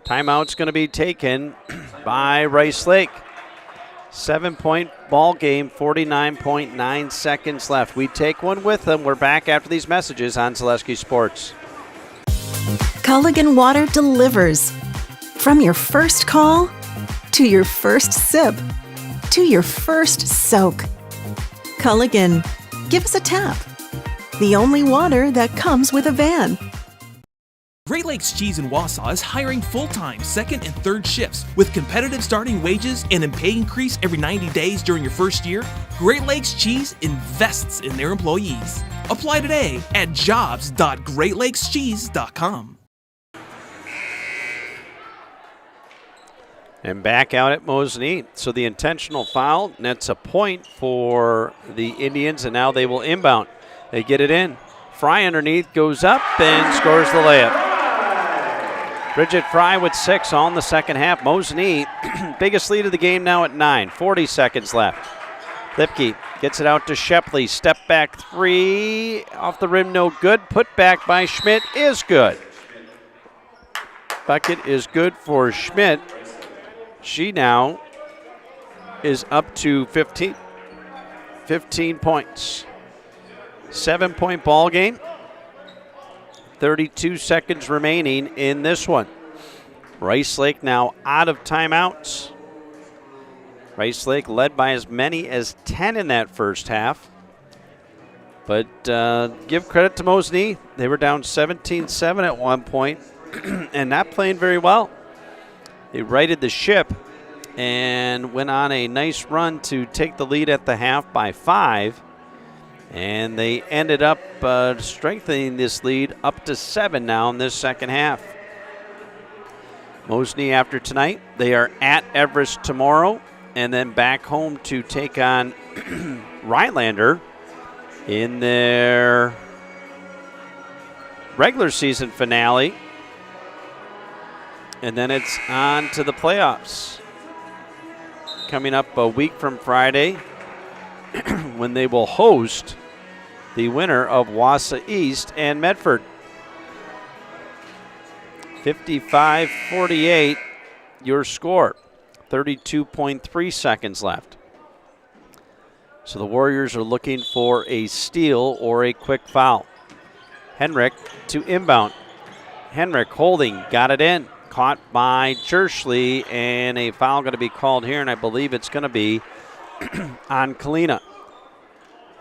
Timeout's going to be taken by Rice Lake. 7-point ball game, 49.9 seconds left. We take one with them. We're back after these messages on Zaleski Sports. Culligan Water delivers. From your first call, to your first sip, to your first soak. Culligan, give us a tap. The only water that comes with a van. Great Lakes Cheese in Wausau is hiring full-time second and third shifts with competitive starting wages and a pay increase every 90 days during your first year. Great Lakes Cheese invests in their employees. Apply today at jobs.greatlakescheese.com. And back out at Mosinee. So the intentional foul nets a point for the Indians, and now they will inbound. They get it in. Fry underneath, goes up, and scores the layup. Bridget Fry with 6 on the second half. Mosinee, biggest lead of the game now at 9. 40 seconds left. Lipke gets it out to Shepley. Step back 3. Off the rim, no good. Put back by Schmidt is good. Bucket is good for Schmidt. She now is up to 15 points. 7-point ball game. 32 seconds remaining in this one. Rice Lake now out of timeouts. Rice Lake led by as many as 10 in that first half. But give credit to Mosinee. They were down 17-7 at one point and not playing very well. They righted the ship and went on a nice run to take the lead at the half by 5. And they ended up strengthening this lead up to 7 now in this second half. Mosinee, after tonight, they are at Everest tomorrow and then back home to take on Rhinelander in their regular season finale. And then it's on to the playoffs. Coming up a week from Friday when they will host the winner of WIAA East and Medford. 55-48, your score. 32.3 seconds left. So the Warriors are looking for a steal or a quick foul. Henrik to inbound. Henrik holding, got it in. Caught by Jerschley, and a foul going to be called here, and I believe it's going to be on Kalina.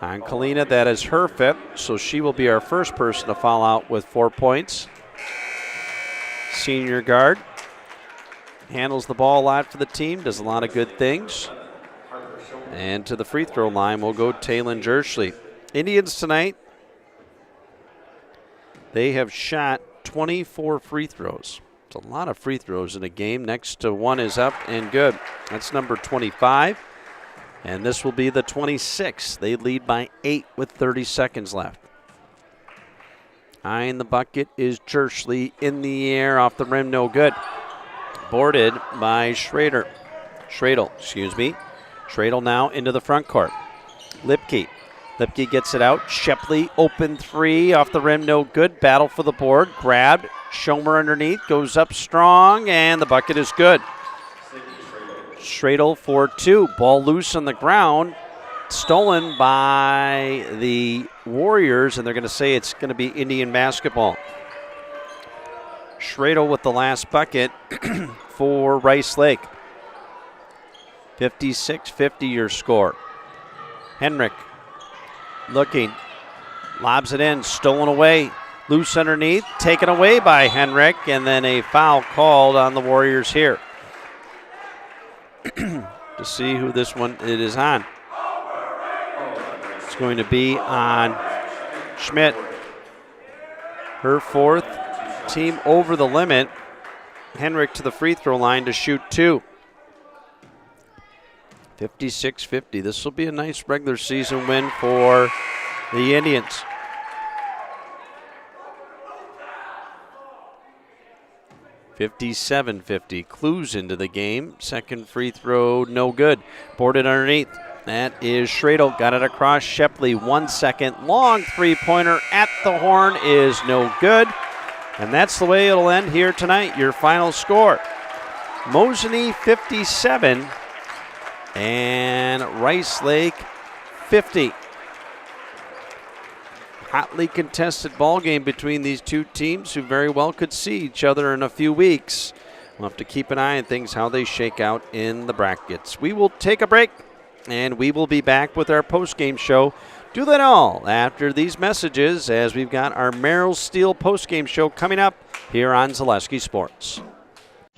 On Kalina, that is her fifth, so she will be our first person to foul out with 4 points. Senior guard. Handles the ball a lot for the team, does a lot of good things. And to the free throw line will go Taylon Jerschley. Indians tonight, they have shot 24 free throws. It's a lot of free throws in a game. Next to one is up and good. That's number 25. And this will be the 26th. They lead by 8 with 30 seconds left. Eyeing the bucket is Jerschley in the air, off the rim, no good. Boarded by Schradel, excuse me. Schradel now into the front court. Lipke gets it out. Shepley, open three, off the rim, no good. Battle for the board, grabbed. Schomer underneath, goes up strong, and the bucket is good. Schradel for 2. Ball loose on the ground. Stolen by the Warriors, and they're going to say it's going to be Indian basketball. Schradel with the last bucket for Rice Lake. 56-50 your score. Henrik looking, lobs it in, stolen away, loose underneath, taken away by Henrik, and then a foul called on the Warriors here. To see who this one it is on. It's going to be on Schmidt. Her fourth, team over the limit. Henrik to the free throw line to shoot 2. 56-50. This will be a nice regular season win for the Indians. $57-50. Clues into the game. Second free throw, no good. Boarded underneath. That is Schradel. Got it across. Shepley, 1 second. Long three-pointer at the horn is no good. And that's the way it'll end here tonight. Your final score. Mosinee 57 and Rice Lake 50. Hotly contested ball game between these two teams who very well could see each other in a few weeks. We'll have to keep an eye on things, how they shake out in the brackets. We will take a break, and we will be back with our post-game show. Do that all after these messages, as we've got our Merrill Steel post-game show coming up here on Zaleski Sports.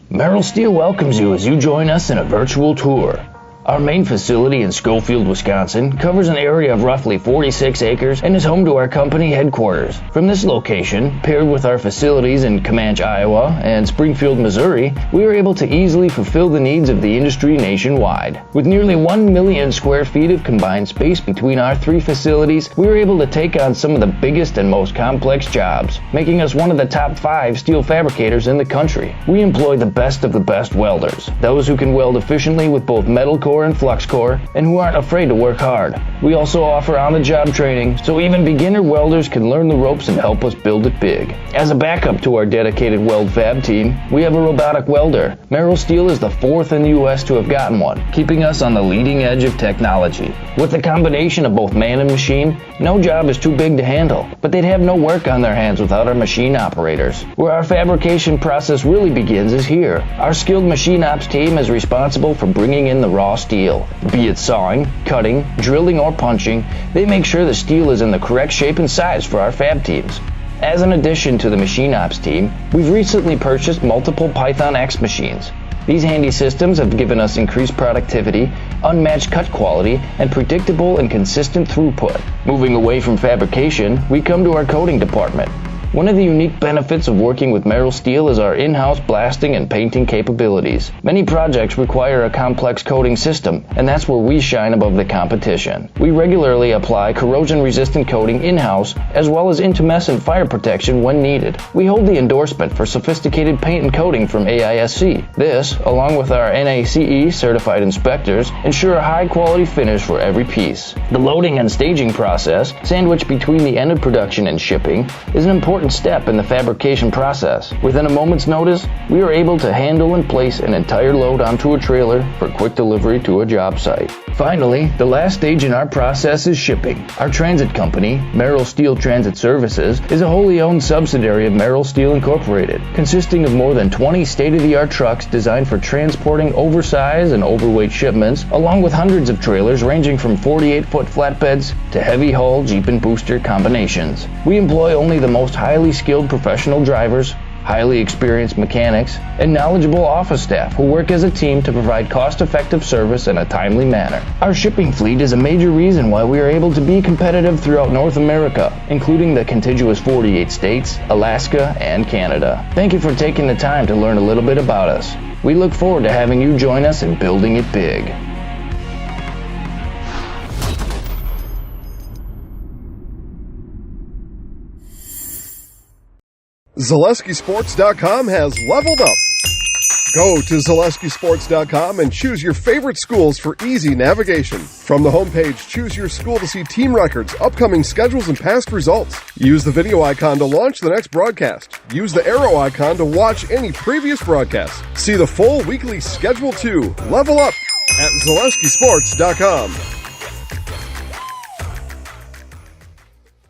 Merrill Steel welcomes you as you join us in a virtual tour. Our main facility in Schofield, Wisconsin covers an area of roughly 46 acres and is home to our company headquarters. From this location, paired with our facilities in Comanche, Iowa and Springfield, Missouri, we are able to easily fulfill the needs of the industry nationwide. With nearly 1 million square feet of combined space between our 3 facilities, we are able to take on some of the biggest and most complex jobs, making us one of the top 5 steel fabricators in the country. We employ the best of the best welders, those who can weld efficiently with both metal core and flux core, and who aren't afraid to work hard. We also offer on-the-job training, so even beginner welders can learn the ropes and help us build it big. As a backup to our dedicated weld fab team, we have a robotic welder. Merrill Steel is the 4th in the U.S. to have gotten one, keeping us on the leading edge of technology. With the combination of both man and machine, no job is too big to handle, but they'd have no work on their hands without our machine operators. Where our fabrication process really begins is here. Our skilled machine ops team is responsible for bringing in the raw steel. Be it sawing, cutting, drilling, or punching, they make sure the steel is in the correct shape and size for our fab teams. As an addition to the machine ops team, we've recently purchased multiple Python X machines. These handy systems have given us increased productivity, unmatched cut quality, and predictable and consistent throughput. Moving away from fabrication, we come to our coating department. One of the unique benefits of working with Merrill Steel is our in-house blasting and painting capabilities. Many projects require a complex coating system, and that's where we shine above the competition. We regularly apply corrosion-resistant coating in-house, as well as intumescent fire protection when needed. We hold the endorsement for sophisticated paint and coating from AISC. This, along with our NACE certified inspectors, ensure a high-quality finish for every piece. The loading and staging process, sandwiched between the end of production and shipping, is an important step in the fabrication process. Within a moment's notice, we are able to handle and place an entire load onto a trailer for quick delivery to a job site. Finally, the last stage in our process is shipping. Our transit company, Merrill Steel Transit Services, is a wholly owned subsidiary of Merrill Steel Incorporated, consisting of more than 20 state-of-the-art trucks designed for transporting oversized and overweight shipments, along with hundreds of trailers ranging from 48-foot flatbeds to heavy-haul Jeep and booster combinations. We employ only the most highly skilled professional drivers, highly experienced mechanics, and knowledgeable office staff who work as a team to provide cost-effective service in a timely manner. Our shipping fleet is a major reason why we are able to be competitive throughout North America, including the contiguous 48 states, Alaska, and Canada. Thank you for taking the time to learn a little bit about us. We look forward to having you join us in building it big. ZaleskiSports.com has leveled up. Go to ZaleskiSports.com and choose your favorite schools for easy navigation. From the homepage, choose your school to see team records, upcoming schedules, and past results. Use the video icon to launch the next broadcast. Use the arrow icon to watch any previous broadcast. See the full weekly schedule too. Level up at ZaleskiSports.com.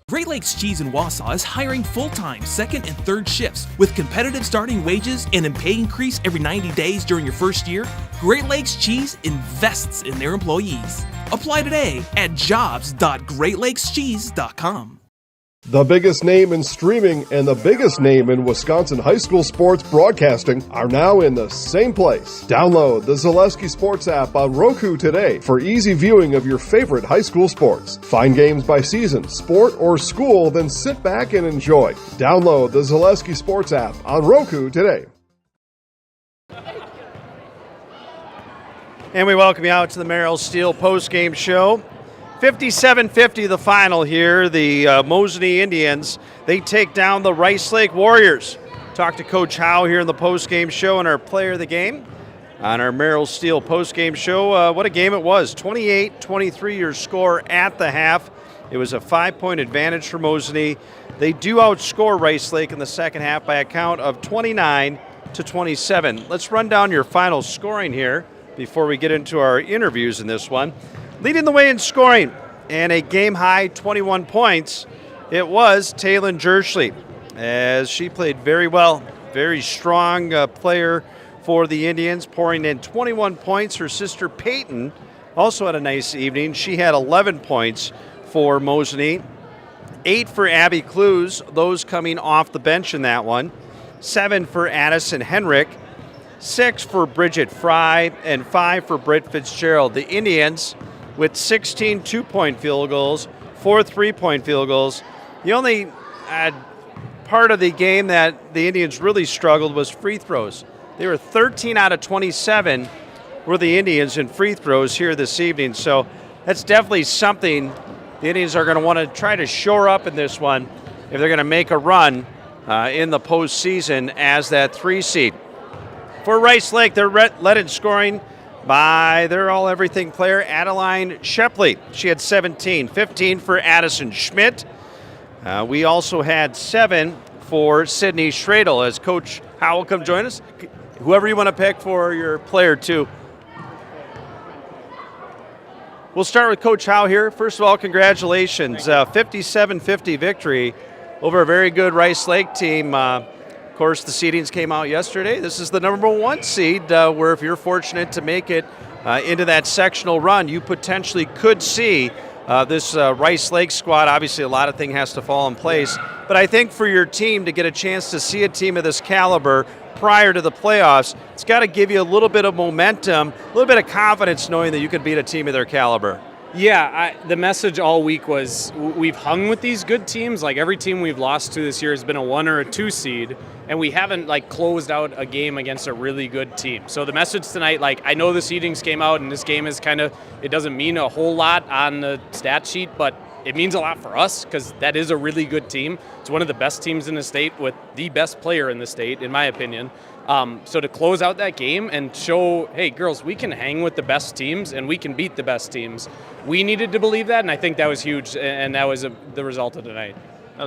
Great Lakes Cheese in Wausau is hiring full-time second and third shifts with competitive starting wages and a pay increase every 90 days during your first year. Great Lakes Cheese invests in their employees. Apply today at jobs.greatlakescheese.com. The biggest name in streaming and the biggest name in Wisconsin high school sports broadcasting are now in the same place. Download the Zaleski Sports app on Roku today for easy viewing of your favorite high school sports. Find games by season, sport, or school, then sit back and enjoy. Download the Zaleski Sports app on Roku today. And we welcome you out to the Merrill Steel postgame show. 57-50 the final here. The Mosinee Indians, they take down the Rice Lake Warriors. Talk to Coach Howe here in the postgame show and our player of the game on our Merrill Steel postgame show. What a game it was. 28-23 your score at the half. It was a 5-point advantage for Mosinee. They do outscore Rice Lake in the second half by a count of 29-27. Let's run down your final scoring here before we get into our interviews in this one. Leading the way in scoring and a game-high 21 points, it was Taylin Jerschley, as she played very well. Very strong player for the Indians, pouring in 21 points. Her sister Peyton also had a nice evening. She had 11 points for Mosinee. 8 for Abby Clues, those coming off the bench in that one. 7 for Addison Henrik. 6 for Bridget Fry, and 5 for Britt Fitzgerald. The Indians with 16 two-point field goals, 4 three-point field goals. The only part of the game that the Indians really struggled was free throws. They were 13 out of 27 were the Indians in free throws here this evening. So that's definitely something the Indians are going to want to try to shore up in this one if they're going to make a run in the postseason as that 3 seed. For Rice Lake, they're led in scoring by their all-everything player, Adeline Shepley. She had 17, 15 for Addison Schmidt. We also had 7 for Sydney Schradel. As Coach Howell come join us, whoever you want to pick for your player too. We'll start with Coach Howe here. First of all, congratulations. 57-50 victory over a very good Rice Lake team. Of course, the seedings came out yesterday. This is the number 1 seed, where if you're fortunate to make it into that sectional run, you potentially could see this Rice Lake squad. Obviously, a lot of things has to fall in place. But I think for your team to get a chance to see a team of this caliber prior to the playoffs, it's got to give you a little bit of momentum, a little bit of confidence knowing that you can beat a team of their caliber. Yeah, the message all week was we've hung with these good teams. Like every team we've lost to this year has been a 1 or a 2 seed, and we haven't like closed out a game against a really good team. So the message tonight, like I know the seedings came out, and this game is it doesn't mean a whole lot on the stat sheet, but it means a lot for us because that is a really good team. It's one of the best teams in the state with the best player in the state, in my opinion. So to close out that game and show, hey, girls, we can hang with the best teams and we can beat the best teams. We needed to believe that, and I think that was huge, and that was the result of tonight.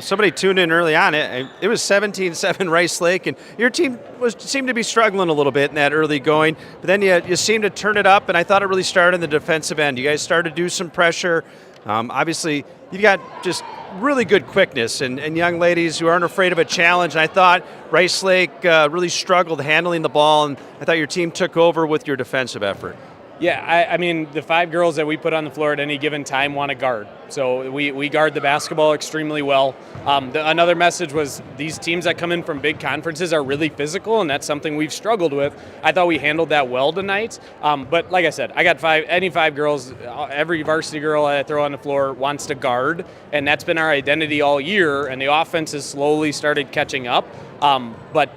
Somebody tuned in early on. It was 17-7 Rice Lake, and your team seemed to be struggling a little bit in that early going. But then you seemed to turn it up, and I thought it really started in the defensive end. You guys started to do some pressure. Obviously, you've got just really good quickness and young ladies who aren't afraid of a challenge. And I thought Rice Lake really struggled handling the ball, and I thought your team took over with your defensive effort. Yeah, I mean, the 5 girls that we put on the floor at any given time want to guard. So we guard the basketball extremely well. Another message was these teams that come in from big conferences are really physical, and that's something we've struggled with. I thought we handled that well tonight. But like I said, I got 5 girls, every varsity girl I throw on the floor wants to guard, and that's been our identity all year, and the offense has slowly started catching up. But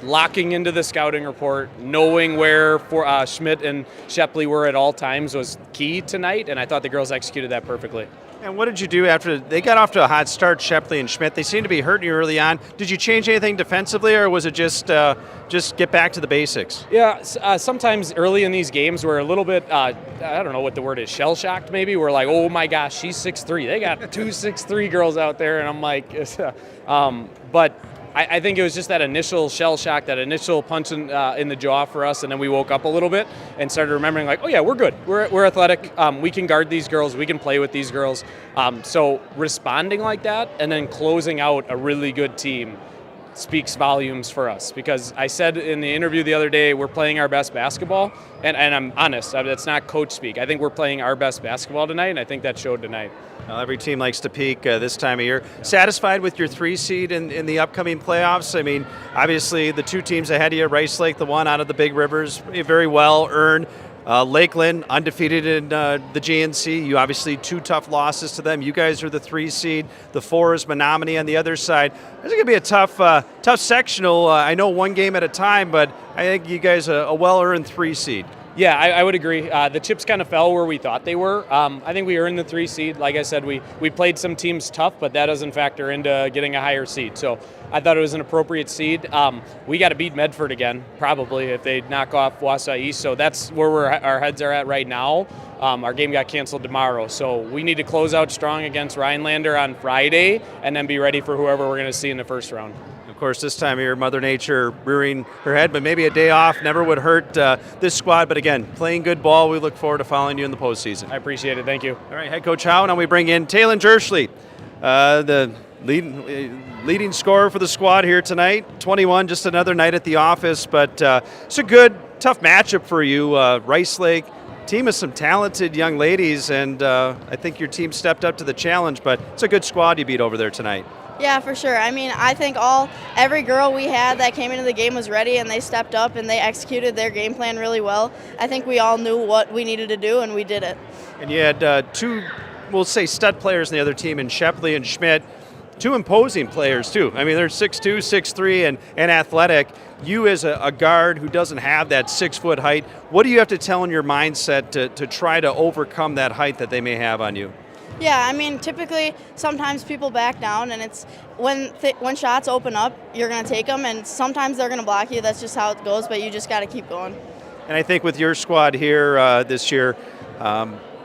locking into the scouting report, knowing where Schmidt and Shepley were at all times was key tonight, and I thought the girls executed that perfectly. And what did you do after they got off to a hot start, Shepley and Schmidt? They seemed to be hurting you early on. Did you change anything defensively, or was it just get back to the basics? Yeah, sometimes early in these games we're a little bit, I don't know what the word is, shell-shocked maybe. We're like, oh my gosh, she's 6'3". They got 2 6'3" girls out there, and I'm like, but I think it was just that initial shell shock, that initial punch in the jaw for us, and then we woke up a little bit and started remembering, like, oh yeah, we're good. We're athletic. We can guard these girls. We can play with these girls. So responding like that and then closing out a really good team speaks volumes for us, because I said in the interview the other day, we're playing our best basketball, and I'm honest, that's not coach speak. I think we're playing our best basketball tonight, and I think that showed tonight. Well, every team likes to peak this time of year. Satisfied with your 3 seed in the upcoming playoffs? I mean, obviously the 2 teams ahead of you, Rice Lake, the one out of the Big Rivers, very well earned. Lakeland, undefeated in the GNC. You obviously 2 tough losses to them. You guys are the 3 seed. The 4 is Mosinee on the other side. It's going to be a tough sectional. I know 1 game at a time, but I think you guys are a well-earned 3 seed. Yeah, I would agree. The chips kind of fell where we thought they were. I think we earned the 3 seed. Like I said, we played some teams tough, but that doesn't factor into getting a higher seed. So I thought it was an appropriate seed. We got to beat Medford again, probably, if they knock off Wausau East. So that's where our heads are at right now. Our game got canceled tomorrow. So we need to close out strong against Rhinelander on Friday and then be ready for whoever we're going to see in the first round. Of course, this time of year, Mother Nature rearing her head, but maybe a day off never would hurt this squad. But again, playing good ball, we look forward to following you in the postseason. I appreciate it. Thank you. All right, Head Coach Howe. Now we bring in Taylin Jerschley, the leading scorer for the squad here tonight. 21, just another night at the office, but it's a good, tough matchup for you. Rice Lake, team of some talented young ladies, and I think your team stepped up to the challenge, but it's a good squad you beat over there tonight. Yeah, for sure. I mean, I think every girl we had that came into the game was ready, and they stepped up and they executed their game plan really well. I think we all knew what we needed to do, and we did it. And you had 2, we'll say, stud players in the other team, in Shepley and Schmidt. 2 imposing players, too. I mean, they're 6'2", 6'3", and athletic. You as a guard who doesn't have that 6-foot height, what do you have to tell in your mindset to try to overcome that height that they may have on you? Yeah, I mean, typically, sometimes people back down, and it's when shots open up, you're going to take them, and sometimes they're going to block you. That's just how it goes, but you just got to keep going. And I think with your squad here this year,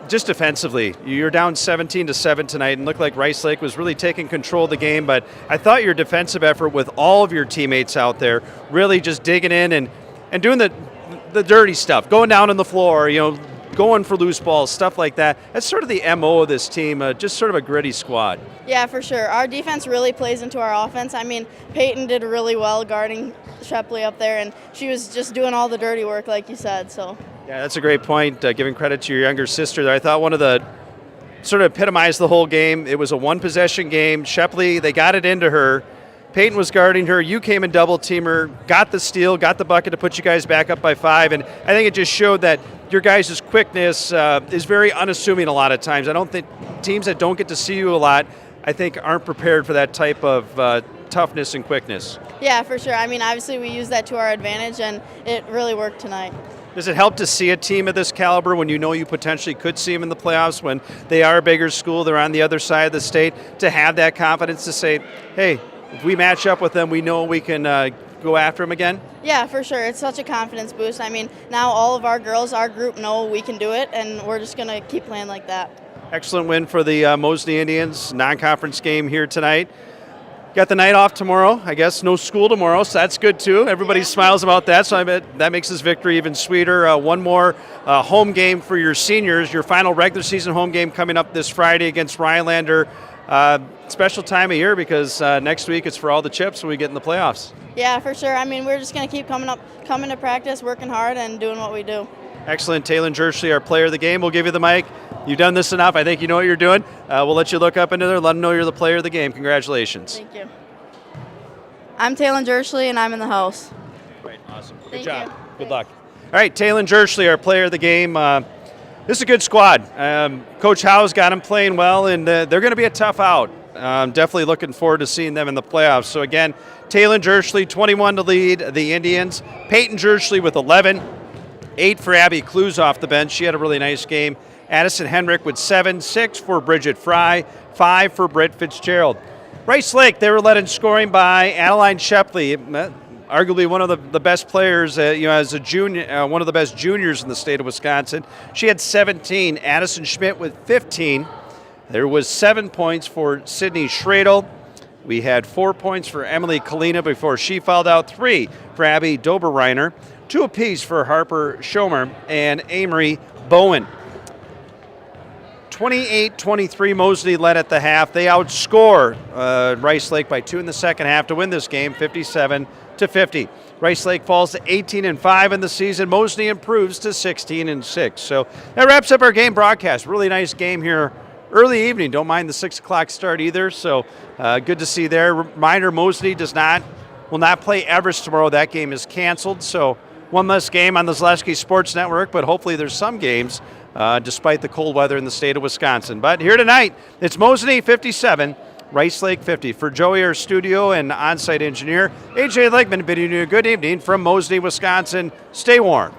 just defensively, you're down 17-7 tonight, and looked like Rice Lake was really taking control of the game, but I thought your defensive effort with all of your teammates out there, really just digging in and doing the dirty stuff, going down on the floor, going for loose balls, stuff like that. That's sort of the MO of this team, just sort of a gritty squad. Yeah, for sure. Our defense really plays into our offense. I mean, Peyton did really well guarding Shepley up there, and she was just doing all the dirty work, like you said. So Yeah, that's a great point, giving credit to your younger sister there. I thought one of the sort of epitomized the whole game. It was a one-possession game. Shepley, they got it into her. Peyton was guarding her. You came and double-team her, got the steal, got the bucket to put you guys back up by 5. And I think it just showed that your guys' quickness is very unassuming a lot of times. I don't think teams that don't get to see you a lot, I think, aren't prepared for that type of toughness and quickness. Yeah, for sure. I mean, obviously we use that to our advantage, and it really worked tonight. Does it help to see a team of this caliber when you know you potentially could see them in the playoffs, when they are a bigger school, they're on the other side of the state, to have that confidence to say, hey, if we match up with them, we know we can go after them again? Yeah, for sure. It's such a confidence boost. I mean, now all of our girls, our group, know we can do it, and we're just going to keep playing like that. Excellent win for the Mosinee Indians, non-conference game here tonight. Got the night off tomorrow. I guess no school tomorrow, so that's good too. Everybody smiles about that, so I bet that makes this victory even sweeter. One more home game for your seniors. Your final regular season home game coming up this Friday against Rhinelander. Special time of year because next week it's for all the chips when we get in the playoffs. Yeah, for sure. I mean, we're just going to keep coming to practice, working hard, and doing what we do. Excellent. Taylor Jersley, our player of the game. We'll give you the mic. You've done this enough. I think you know what you're doing. We'll let you look up into there. Let them know you're the player of the game. Congratulations. Thank you. I'm Taylor Jersley, and I'm in the house. Great. Awesome. Good Thank job. you. Good luck. All right, Taylor Jersley, our player of the game. This is a good squad. Coach Howe's got them playing well, and they're going to be a tough out. Definitely looking forward to seeing them in the playoffs. So, again, Taylor Jersley, 21 to lead the Indians. Peyton Jersley with 11. 8 for Abby Clues off the bench. She had a really nice game. Addison Henrik with 7. 6 for Bridget Fry. 5 for Britt Fitzgerald. Rice Lake, they were led in scoring by Adeline Shepley, arguably one of the best players, as a junior, one of the best juniors in the state of Wisconsin. She had 17. Addison Schmidt with 15. There was 7 points for Sydney Schradel. We had 4 points for Emily Kalina before she fouled out. 3 for Abby Doberreiner. 2 apiece for Harper Schomer and Amory Bowen. 28-23, Mosinee led at the half. They outscore Rice Lake by 2 in the second half to win this game, 57-50. Rice Lake falls to 18-5 in the season. Mosinee improves to 16-6. So that wraps up our game broadcast. Really nice game here. Early evening. Don't mind the 6 o'clock start either. So good to see there. Reminder: Mosinee will not play Everest tomorrow. That game is canceled. So one less game on the Zaleski Sports Network. But hopefully there's some games despite the cold weather in the state of Wisconsin. But here tonight, it's Mosinee 57, Rice Lake 50. For Joey, our studio and on-site engineer, AJ Legman, bidding you a good evening from Mosinee, Wisconsin. Stay warm.